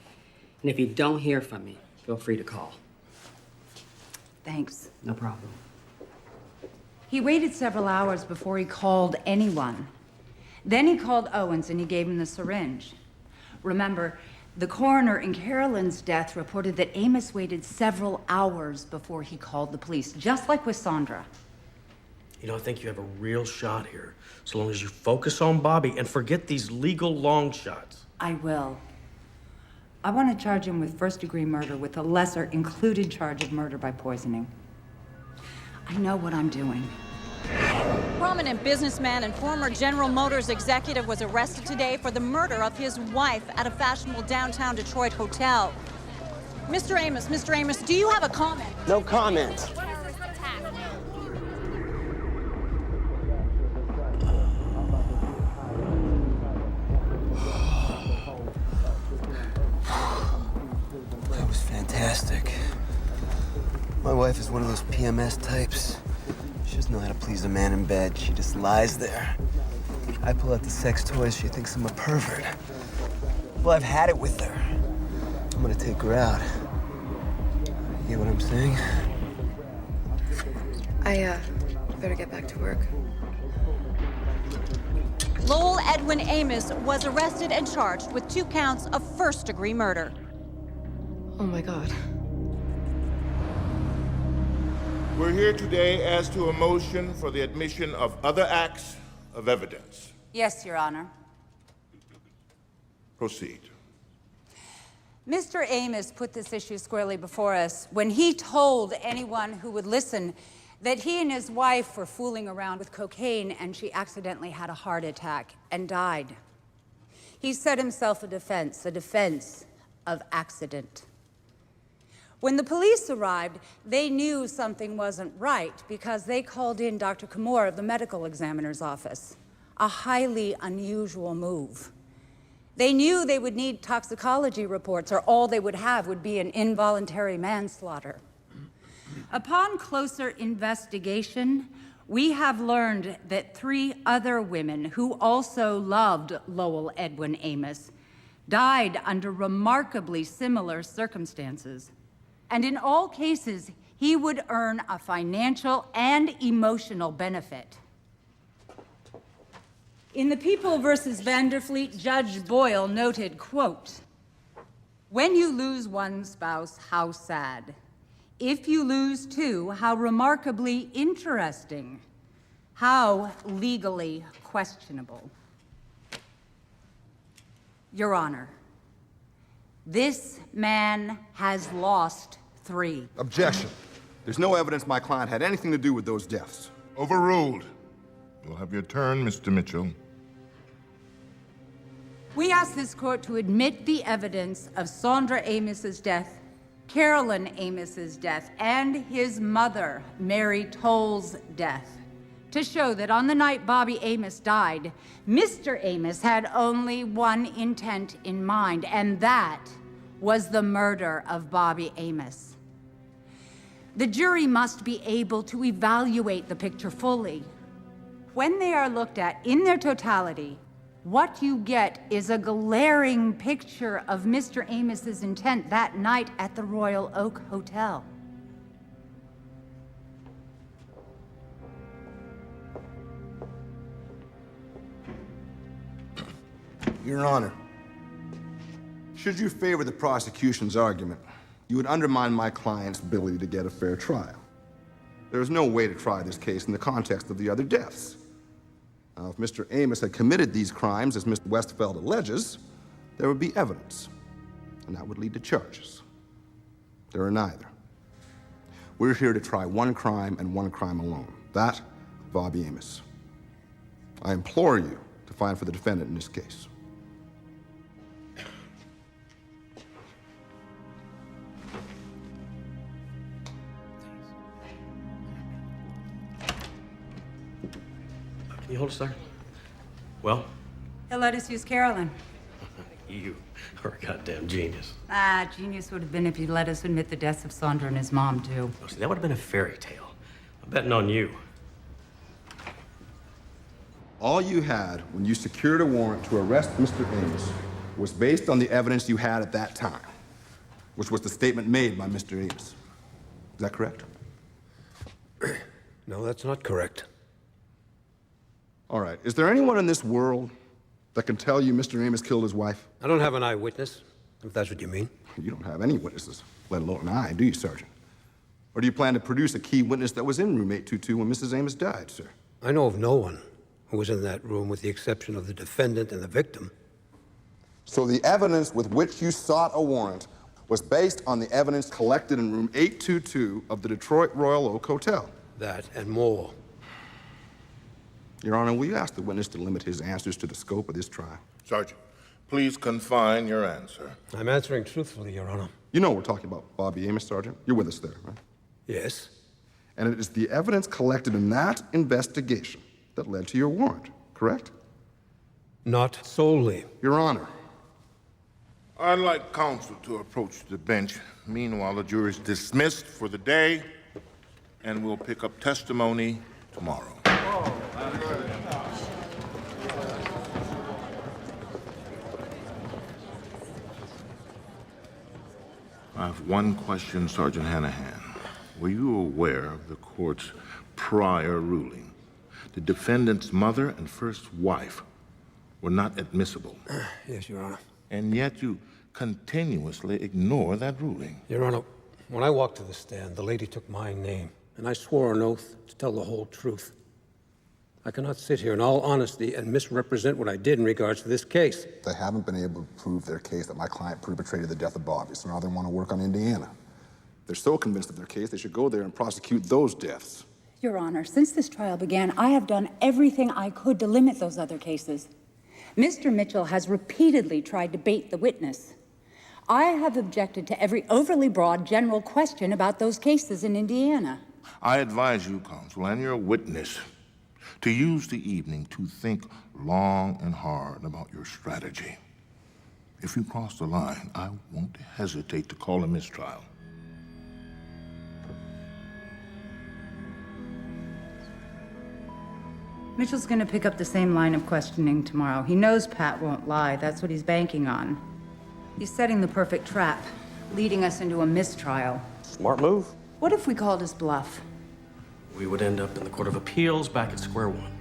And if you don't hear from me, feel free to call. Thanks. No problem. He waited several hours before he called anyone. Then he called Owens and he gave him the syringe. Remember, the coroner in Carolyn's death reported that Amos waited several hours before he called the police, just like with Sandra. You know, I think you have a real shot here, so long as you focus on Bobby and forget these legal long shots. I will. I want to charge him with first-degree murder with a lesser included charge of murder by poisoning. I know what I'm doing. Prominent businessman and former General Motors executive was arrested today for the murder of his wife at a fashionable downtown Detroit hotel. Mr. Amos, do you have a comment? No comment. That was fantastic. My wife is one of those PMS types. She doesn't know how to please a man in bed. She just lies there. I pull out the sex toys, she thinks I'm a pervert. Well, I've had it with her. I'm gonna take her out. You get what I'm saying? I better get back to work. Lowell Edwin Amos was arrested and charged with 2 counts of first-degree murder. Oh my God. We're here today as to a motion for the admission of other acts of evidence. Yes, Your Honor. Proceed. Mr. Amos put this issue squarely before us when he told anyone who would listen that he and his wife were fooling around with cocaine and she accidentally had a heart attack and died. He set himself a defense of accident. When the police arrived, they knew something wasn't right because they called in Dr. Kamor of the medical examiner's office, a highly unusual move. They knew they would need toxicology reports or all they would have would be an involuntary manslaughter. Upon closer investigation, we have learned that 3 other women who also loved Lowell Edwin Amos died under remarkably similar circumstances. And in all cases, he would earn a financial and emotional benefit. In the People versus Vanderfleet, Judge Boyle noted, quote, "When you lose one spouse, how sad. If you lose 2, how remarkably interesting. How legally questionable." Your Honor, this man has lost 3. Objection. There's no evidence my client had anything to do with those deaths. Overruled. You'll have your turn, Mr. Mitchell. We ask this court to admit the evidence of Sandra Amos's death, Carolyn Amos's death, and his mother, Mary Toll's death, to show that on the night Bobby Amos died, Mr. Amos had only one intent in mind, and that was the murder of Bobby Amos. The jury must be able to evaluate the picture fully. When they are looked at in their totality, what you get is a glaring picture of Mr. Amos's intent that night at the Royal Oak Hotel. Your Honor, should you favor the prosecution's argument, you would undermine my client's ability to get a fair trial. There is no way to try this case in the context of the other deaths. Now, if Mr. Amos had committed these crimes, as Mr. Westfeld alleges, there would be evidence, and that would lead to charges. There are neither. We're here to try one crime and one crime alone, that of Bobby Amos. I implore you to find for the defendant in this case. Can you hold a second? Well, He'll let us use Carolyn. you are a goddamn genius. Genius would have been if you'd let us admit the deaths of Sandra and his mom, too. Oh, see, that would have been a fairy tale. I'm betting on you. All you had when you secured a warrant to arrest Mr. Amos was based on the evidence you had at that time, which was the statement made by Mr. Amos. Is that correct? No, that's not correct. All right. Is there anyone in this world that can tell you Mr. Amos killed his wife? I don't have an eyewitness, if that's what you mean. You don't have any witnesses, let alone an eye, do you, Sergeant? Or do you plan to produce a key witness that was in room 822 when Mrs. Amos died, sir? I know of no one who was in that room with the exception of the defendant and the victim. So the evidence with which you sought a warrant was based on the evidence collected in room 822 of the Detroit Royal Oak Hotel? That and more. Your Honor, will you ask the witness to limit his answers to the scope of this trial? Sergeant, please confine your answer. I'm answering truthfully, Your Honor. You know we're talking about Bobby Amos, Sergeant. You're with us there, right? Yes. And it is the evidence collected in that investigation that led to your warrant, correct? Not solely. Your Honor. I'd like counsel to approach the bench. Meanwhile, the jury's dismissed for the day, and we'll pick up testimony tomorrow. I have one question, Sergeant Hanahan. Were you aware of the court's prior ruling. The defendant's mother and first wife were not admissible. Yes, Your Honor. And yet you continuously ignore that ruling. Your Honor, when I walked to the stand, the lady took my name, and I swore an oath to tell the whole truth. I cannot sit here in all honesty and misrepresent what I did in regards to this case. They haven't been able to prove their case that my client perpetrated the death of Bobby, so now they want to work on Indiana. They're so convinced of their case, they should go there and prosecute those deaths. Your Honor, since this trial began, I have done everything I could to limit those other cases. Mr. Mitchell has repeatedly tried to bait the witness. I have objected to every overly broad general question about those cases in Indiana. I advise you, counsel, and your witness to use the evening to think long and hard about your strategy. If you cross the line, I won't hesitate to call a mistrial. Mitchell's gonna pick up the same line of questioning tomorrow. He knows Pat won't lie. That's what he's banking on. He's setting the perfect trap, leading us into a mistrial. Smart move. What if we called his bluff? We would end up in the Court of Appeals back at square one.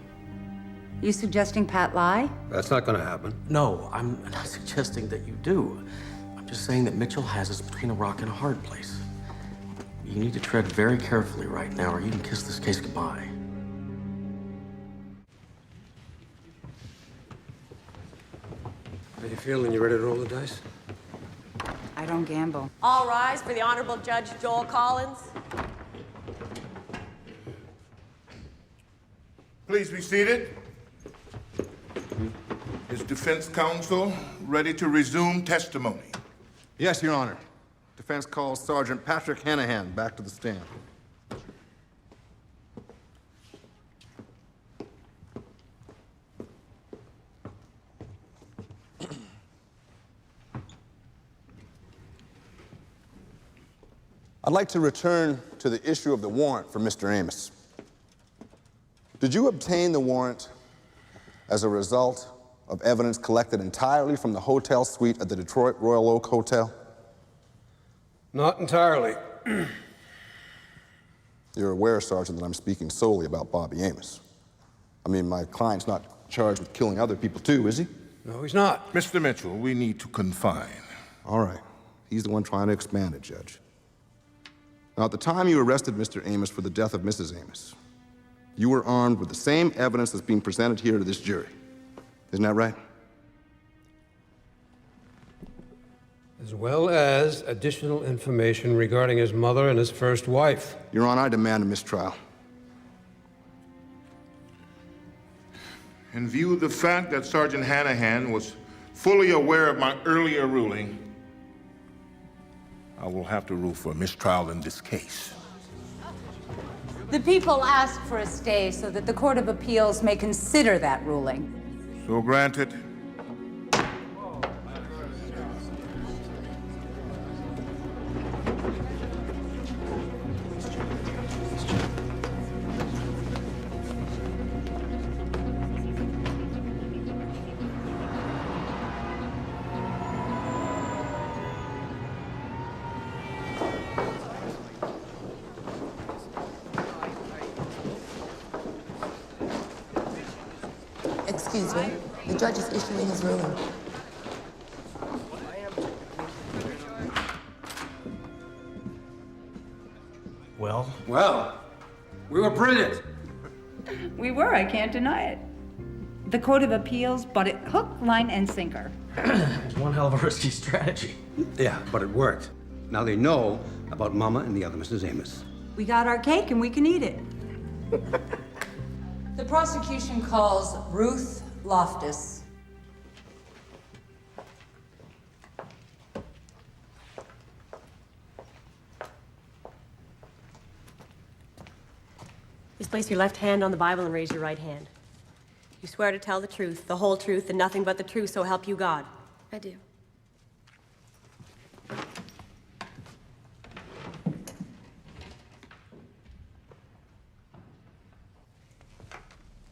You suggesting Pat lie? That's not gonna happen. No, I'm not suggesting that you do. I'm just saying that Mitchell has us between a rock and a hard place. You need to tread very carefully right now, or you can kiss this case goodbye. How you feeling? You ready to roll the dice? I don't gamble. All rise for the Honorable Judge Joel Collins. Please be seated. Is defense counsel ready to resume testimony? Yes, Your Honor. Defense calls Sergeant Patrick Hanahan back to the stand. I'd like to return to the issue of the warrant for Mr. Amos. Did you obtain the warrant as a result of evidence collected entirely from the hotel suite at the Detroit Royal Oak Hotel? Not entirely. You're aware, Sergeant, that I'm speaking solely about Bobby Amos. I mean, my client's not charged with killing other people too, is he? No, he's not. Mr. Mitchell, we need to confine. All right. He's the one trying to expand it, Judge. Now, at the time you arrested Mr. Amos for the death of Mrs. Amos, you were armed with the same evidence that's being presented here to this jury. Isn't that right? As well as additional information regarding his mother and his first wife. Your Honor, I demand a mistrial. In view of the fact that Sergeant Hanahan was fully aware of my earlier ruling, I will have to rule for a mistrial in this case. The people ask for a stay so that the Court of Appeals may consider that ruling. So granted. Excuse me. The judge is issuing his ruling. Well, we were brilliant. We were, I can't deny it. The Court of Appeals bought it hook, line, and sinker. It's one hell of a risky strategy. Yeah, but it worked. Now they know about Mama and the other Mrs. Amos. We got our cake and we can eat it. The prosecution calls Ruth Loftus. Please place your left hand on the Bible and raise your right hand. You swear to tell the truth, the whole truth, and nothing but the truth, so help you God. I do.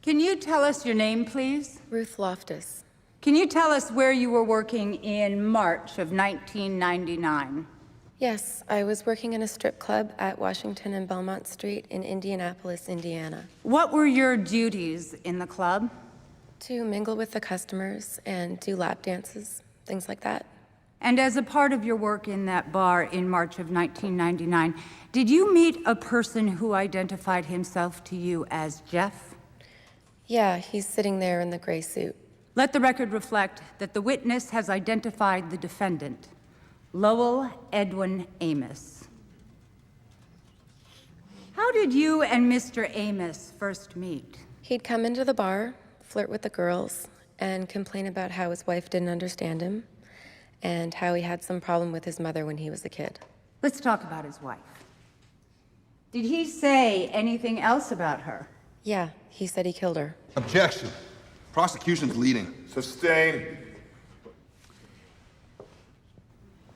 Can you tell us your name, please? Ruth Loftus. Can you tell us where you were working in March of 1999? Yes, I was working in a strip club at Washington and Belmont Street in Indianapolis, Indiana. What were your duties in the club? To mingle with the customers and do lap dances, things like that. And as a part of your work in that bar in March of 1999, did you meet a person who identified himself to you as Jeff? Yeah, he's sitting there in the gray suit. Let the record reflect that the witness has identified the defendant, Lowell Edwin Amos. How did you and Mr. Amos first meet? He'd come into the bar, flirt with the girls, and complain about how his wife didn't understand him, and how he had some problem with his mother when he was a kid. Let's talk about his wife. Did he say anything else about her? Yeah, he said he killed her. Objection. Prosecution's leading. Sustained.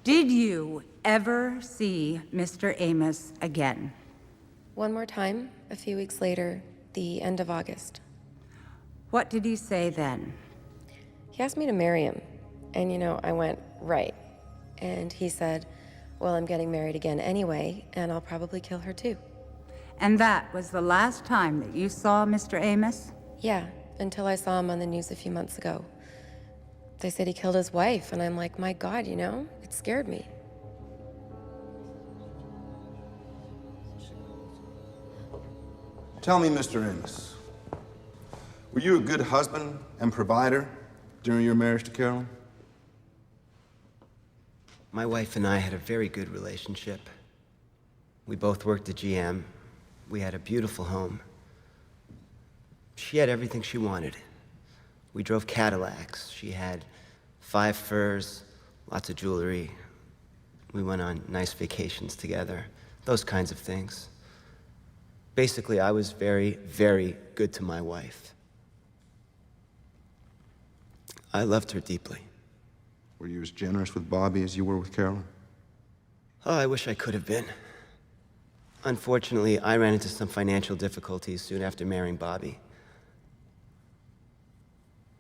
Did you ever see Mr. Amos again? One more time, a few weeks later, the end of August. What did he say then? He asked me to marry him, and I went, right. And he said, well, I'm getting married again anyway, and I'll probably kill her too. And that was the last time that you saw Mr. Amos? Yeah, until I saw him on the news a few months ago. They said he killed his wife, and I'm like, my God, it scared me. Tell me, Mr. Amos, were you a good husband and provider during your marriage to Carolyn? My wife and I had a very good relationship. We both worked at GM. We had a beautiful home. She had everything she wanted. We drove Cadillacs. She had 5 furs, lots of jewelry. We went on nice vacations together, those kinds of things. Basically, I was very, very good to my wife. I loved her deeply. Were you as generous with Bobby as you were with Carolyn? Oh, I wish I could have been. Unfortunately, I ran into some financial difficulties soon after marrying Bobby.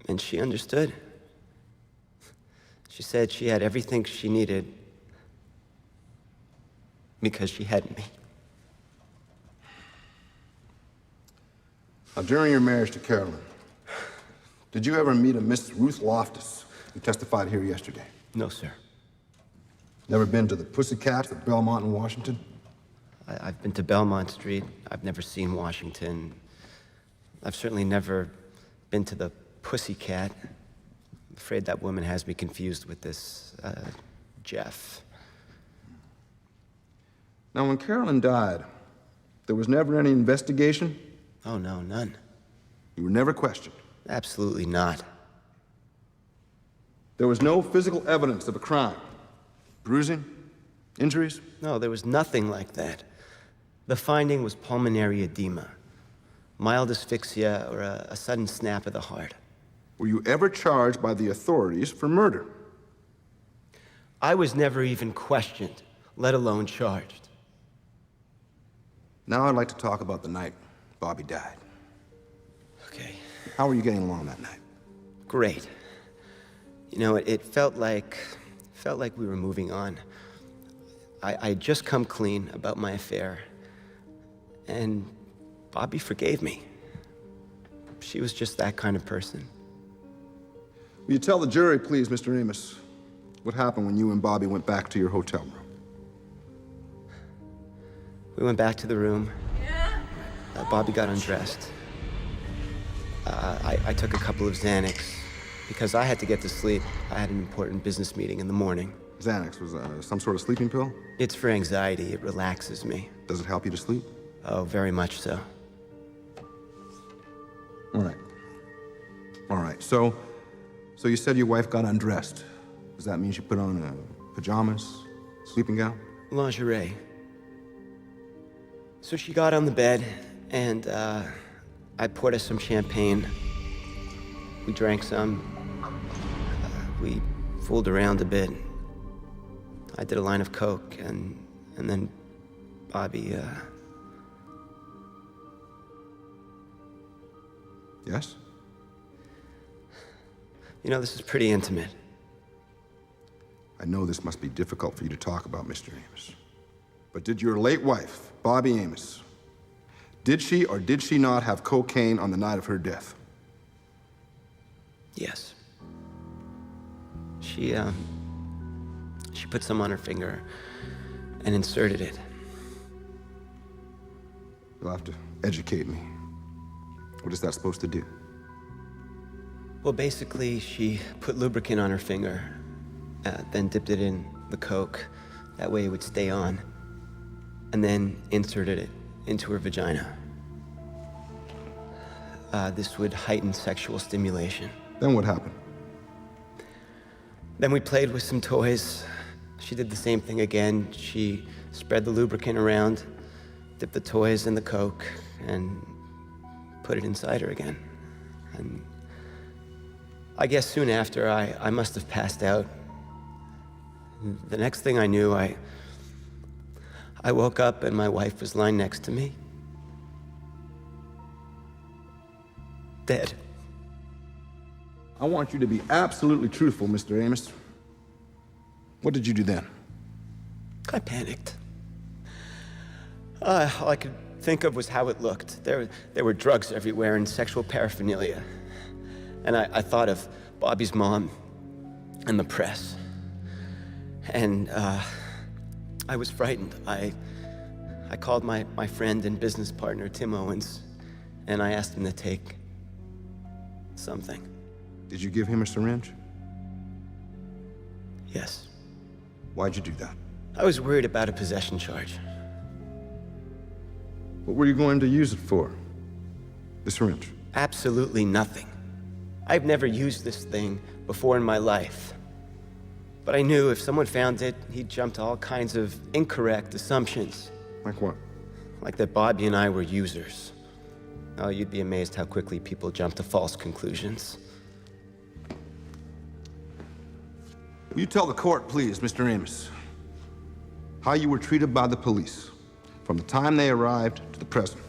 And she understood. She said she had everything she needed because she had me. Now, during your marriage to Carolyn, did you ever meet a Miss Ruth Loftus, who testified here yesterday? No, sir. Never been to the Pussycats at Belmont in Washington? I've been to Belmont Street. I've never seen Washington. I've certainly never been to the Pussycat. I'm afraid that woman has me confused with this, Jeff. Now, when Carolyn died, there was never any investigation? Oh, no, none. You were never questioned? Absolutely not. There was no physical evidence of a crime? Bruising? Injuries? No, there was nothing like that. The finding was pulmonary edema, mild asphyxia, or a sudden snap of the heart. Were you ever charged by the authorities for murder? I was never even questioned, let alone charged. Now I'd like to talk about the night Bobby died. Okay. How were you getting along that night? Great. It felt like we were moving on. I had just come clean about my affair, and Bobby forgave me. She was just that kind of person. Will you tell the jury, please, Mr. Amos, what happened when you and Bobby went back to your hotel room? We went back to the room. Bobby got undressed. I took a couple of Xanax because I had to get to sleep. I had an important business meeting in the morning. Xanax was some sort of sleeping pill? It's for anxiety. It relaxes me. Does it help you to sleep? Oh, very much so. All right. So you said your wife got undressed. Does that mean she put on pajamas, sleeping gown? Lingerie. So she got on the bed, and I poured her some champagne. We drank some. We fooled around a bit. I did a line of coke, and then Bobby, Yes? This is pretty intimate. I know this must be difficult for you to talk about, Mr. Amos. But did your late wife, Bobby Amos, did she or did she not have cocaine on the night of her death? Yes. She put some on her finger and inserted it. You'll have to educate me. What is that supposed to do? Well, basically, she put lubricant on her finger, then dipped it in the coke. That way it would stay on. And then inserted it into her vagina. This would heighten sexual stimulation. Then what happened? Then we played with some toys. She did the same thing again. She spread the lubricant around, dipped the toys in the coke, and put it inside her again. And I guess soon after, I must have passed out. The next thing I knew, I woke up and my wife was lying next to me. Dead. I want you to be absolutely truthful, Mr. Amos. What did you do then? I panicked. All I could think of was how it looked. There were drugs everywhere and sexual paraphernalia. And I thought of Bobby's mom and the press. And I was frightened. I called my friend and business partner, Tim Owens, and I asked him to take something. Did you give him a syringe? Yes. Why'd you do that? I was worried about a possession charge. What were you going to use it for? The syringe? Absolutely nothing. I've never used this thing before in my life. But I knew if someone found it, he'd jump to all kinds of incorrect assumptions. Like what? Like that Bobby and I were users. Oh, you'd be amazed how quickly people jump to false conclusions. Will you tell the court, please, Mr. Amos, how you were treated by the police from the time they arrived to the present?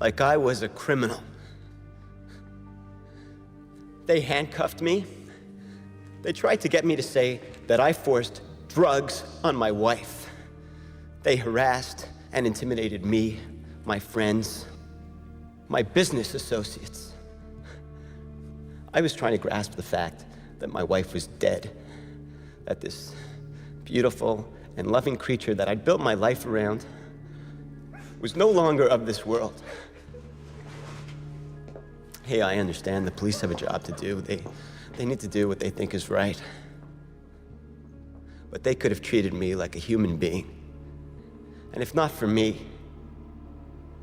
Like I was a criminal. They handcuffed me. They tried to get me to say that I forced drugs on my wife. They harassed and intimidated me, my friends, my business associates. I was trying to grasp the fact that my wife was dead, that this beautiful and loving creature that I'd built my life around was no longer of this world. Hey, I understand the police have a job to do. They need to do what they think is right. But they could have treated me like a human being. And if not for me,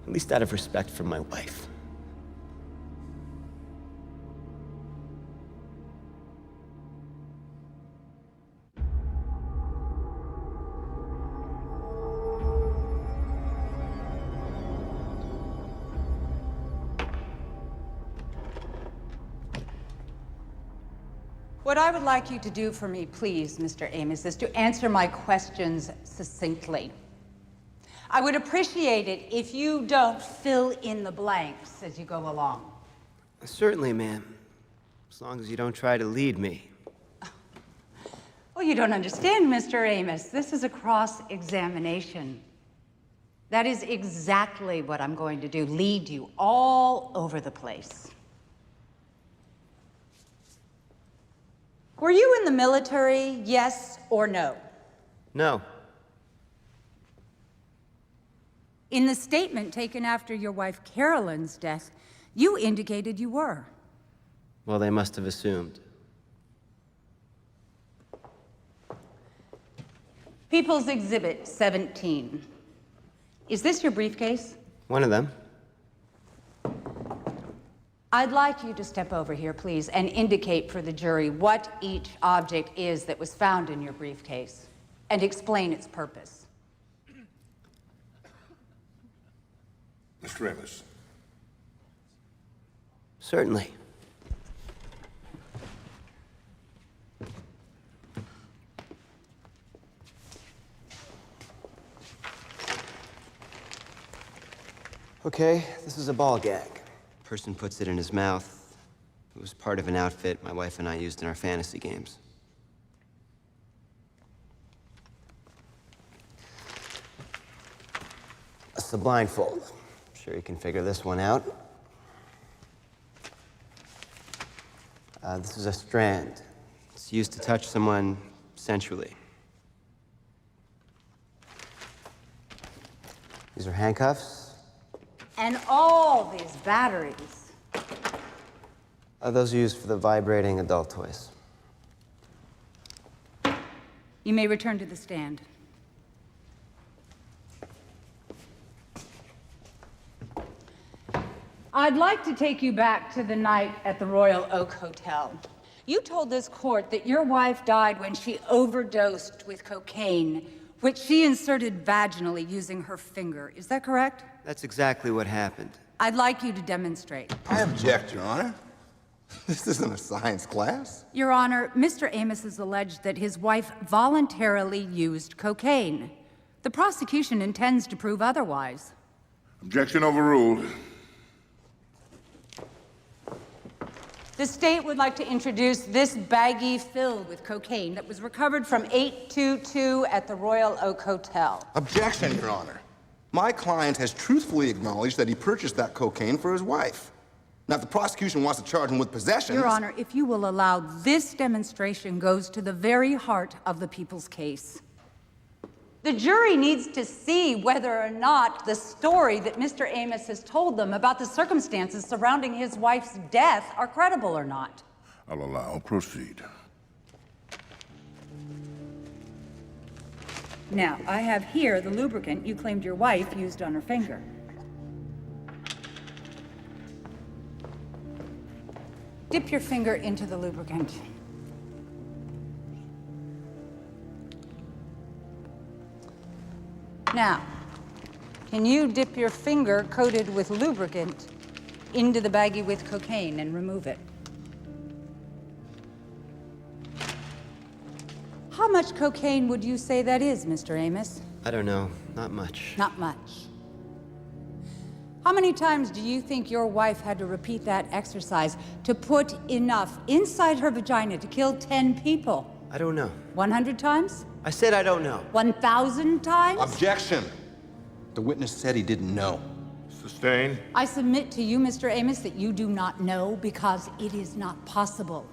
at least out of respect for my wife. What I would like you to do for me, please, Mr. Amos, is to answer my questions succinctly. I would appreciate it if you don't fill in the blanks as you go along. Certainly, ma'am. As long as you don't try to lead me. Well, you don't understand, Mr. Amos. This is a cross-examination. That is exactly what I'm going to do, lead you all over the place. Were you in the military, yes or no? No. In the statement taken after your wife Carolyn's death, you indicated you were. Well, they must have assumed. People's Exhibit 17. Is this your briefcase? One of them. I'd like you to step over here, please, and indicate for the jury what each object is that was found in your briefcase, and explain its purpose. Mr. Amos. Certainly. Okay, this is a ball gag. Person puts it in his mouth. It was part of an outfit my wife and I used in our fantasy games. the blindfold. I'm sure you can figure this one out. This is a strand. It's used to touch someone sensually. These are handcuffs. And all these batteries. Those are used for the vibrating adult toys. You may return to the stand. I'd like to take you back to the night at the Royal Oak Hotel. You told this court that your wife died when she overdosed with cocaine, which she inserted vaginally using her finger. Is that correct? That's exactly what happened. I'd like you to demonstrate. I object, Your Honor. This isn't a science class. Your Honor, Mr. Amos has alleged that his wife voluntarily used cocaine. The prosecution intends to prove otherwise. Objection overruled. The state would like to introduce this baggie filled with cocaine that was recovered from 822 at the Royal Oak Hotel. Objection, Your Honor. My client has truthfully acknowledged that he purchased that cocaine for his wife. Now, if the prosecution wants to charge him with possession... Your Honor, if you will allow, this demonstration goes to the very heart of the people's case. The jury needs to see whether or not the story that Mr. Amos has told them about the circumstances surrounding his wife's death are credible or not. I'll allow. Proceed. Now, I have here the lubricant you claimed your wife used on her finger. Dip your finger into the lubricant. Now, can you dip your finger coated with lubricant into the baggie with cocaine and remove it? How much cocaine would you say that is, Mr. Amos? I don't know. Not much. Not much. How many times do you think your wife had to repeat that exercise to put enough inside her vagina to kill 10 people? I don't know. 100 times? I said I don't know. 1,000 times? Objection! The witness said he didn't know. Sustained. I submit to you, Mr. Amos, that you do not know because it is not possible.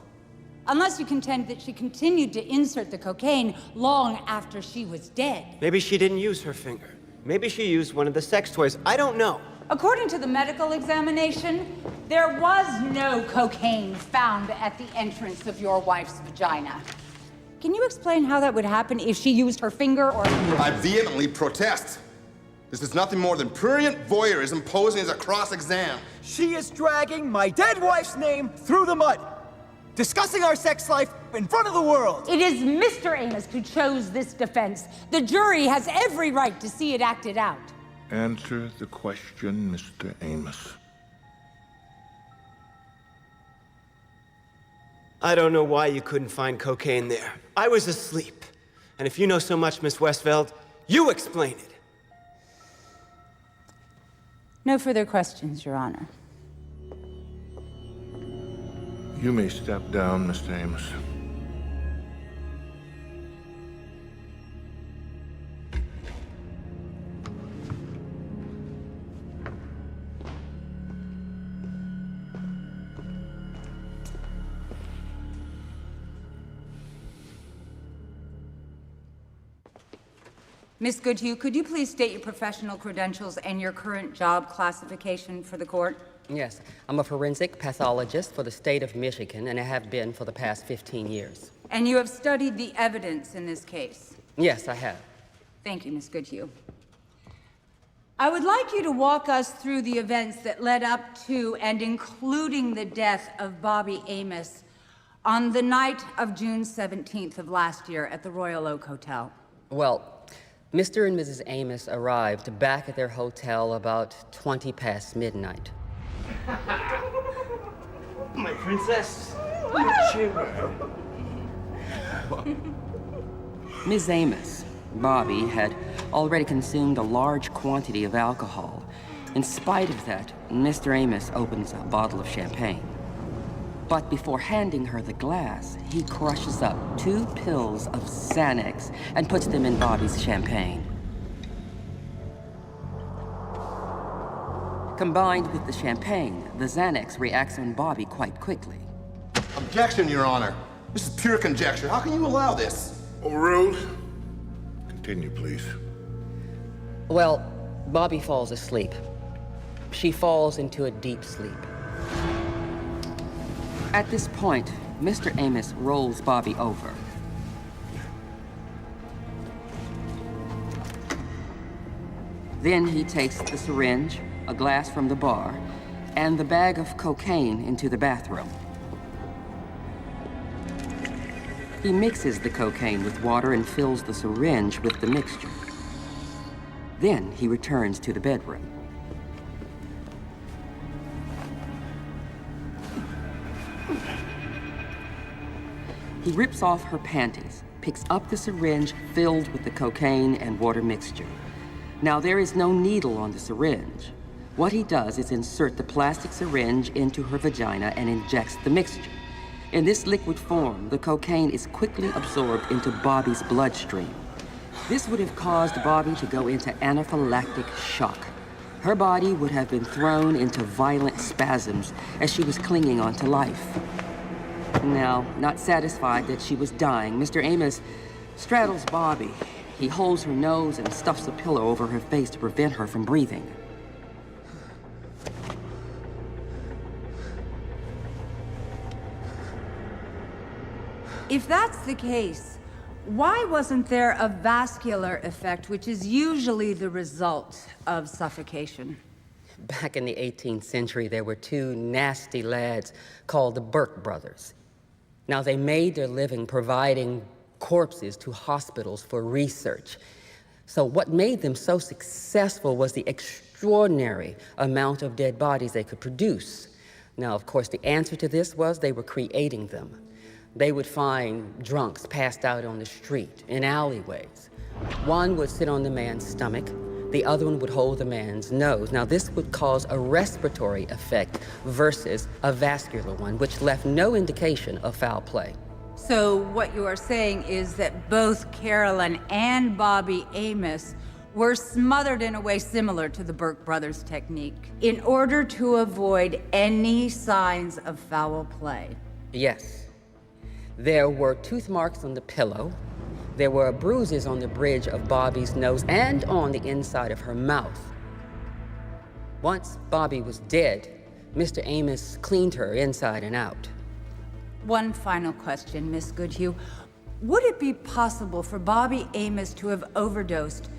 Unless you contend that she continued to insert the cocaine long after she was dead. Maybe she didn't use her finger. Maybe she used one of the sex toys. I don't know. According to the medical examination, there was no cocaine found at the entrance of your wife's vagina. Can you explain how that would happen if she used her finger or... I vehemently protest. This is nothing more than prurient voyeurism posing as a cross-exam. She is dragging my dead wife's name through the mud, discussing our sex life in front of the world. It is Mr. Amos who chose this defense. The jury has every right to see it acted out. Answer the question, Mr. Amos. I don't know why you couldn't find cocaine there. I was asleep. And if you know so much, Miss Westfeld, you explain it. No further questions, Your Honor. You may step down, Mr. Amos. Miss Goodhue, could you please state your professional credentials and your current job classification for the court? Yes, I'm a forensic pathologist for the state of Michigan, and I have been for the past 15 years. And you have studied the evidence in this case? Yes, I have. Thank you, Miss Goodhue. I would like you to walk us through the events that led up to and including the death of Bobby Amos on the night of June 17th of last year at the Royal Oak Hotel. Well, Mr. and Mrs. Amos arrived back at their hotel about 20 past midnight. My princess. Ms. Amos, Bobby, had already consumed a large quantity of alcohol. In spite of that, Mr. Amos opens a bottle of champagne. But before handing her the glass, he crushes up 2 pills of Xanax and puts them in Bobby's champagne. Combined with the champagne, the Xanax reacts on Bobby quite quickly. Objection, Your Honor. This is pure conjecture. How can you allow this? Overruled. Continue, please. Well, Bobby falls asleep. She falls into a deep sleep. At this point, Mr. Amos rolls Bobby over. Then he takes the syringe, a glass from the bar, and the bag of cocaine into the bathroom. He mixes the cocaine with water and fills the syringe with the mixture. Then he returns to the bedroom. He rips off her panties, picks up the syringe filled with the cocaine and water mixture. Now, there is no needle on the syringe. What he does is insert the plastic syringe into her vagina and injects the mixture. In this liquid form, the cocaine is quickly absorbed into Bobby's bloodstream. This would have caused Bobby to go into anaphylactic shock. Her body would have been thrown into violent spasms as she was clinging onto life. Now, not satisfied that she was dying, Mr. Amos straddles Bobby. He holds her nose and stuffs a pillow over her face to prevent her from breathing. If that's the case, why wasn't there a vascular effect, which is usually the result of suffocation? Back in the 18th century, there were two nasty lads called the Burke brothers. Now, they made their living providing corpses to hospitals for research. So what made them so successful was the extraordinary amount of dead bodies they could produce. Now, of course, the answer to this was they were creating them. They would find drunks passed out on the street, in alleyways. One would sit on the man's stomach, the other one would hold the man's nose. Now, this would cause a respiratory effect versus a vascular one, which left no indication of foul play. So what you are saying is that both Carolyn and Bobby Amos were smothered in a way similar to the Burke brothers' technique in order to avoid any signs of foul play. Yes. There were tooth marks on the pillow. There were bruises on the bridge of Bobby's nose and on the inside of her mouth. Once Bobby was dead, Mr. Amos cleaned her inside and out. One final question, Miss Goodhue. Would it be possible for Bobby Amos to have overdosed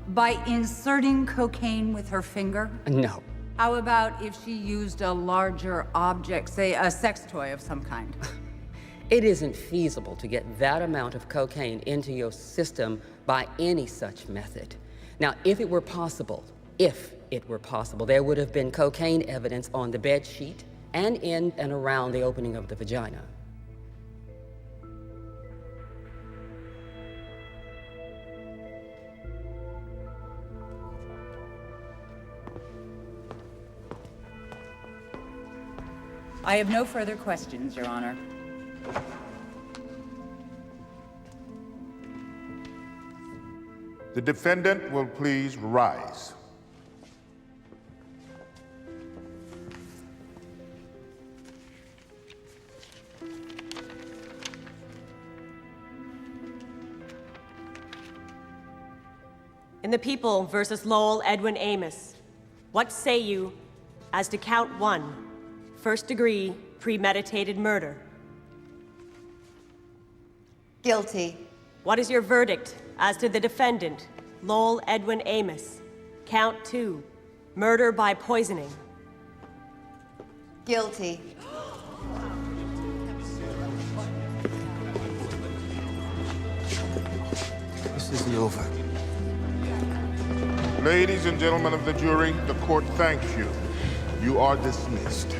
by inserting cocaine with her finger? No. How about if she used a larger object, say a sex toy of some kind? It isn't feasible to get that amount of cocaine into your system by any such method. Now, if it were possible, there would have been cocaine evidence on the bed sheet and in and around the opening of the vagina. I have no further questions, Your Honor. The defendant will please rise. In the People versus Lowell Edwin Amos, what say you as to count 1, first-degree premeditated murder? Guilty. What is your verdict as to the defendant, Lowell Edwin Amos? Count 2, murder by poisoning. Guilty. This isn't over. Ladies and gentlemen of the jury, the court thanks you. You are dismissed.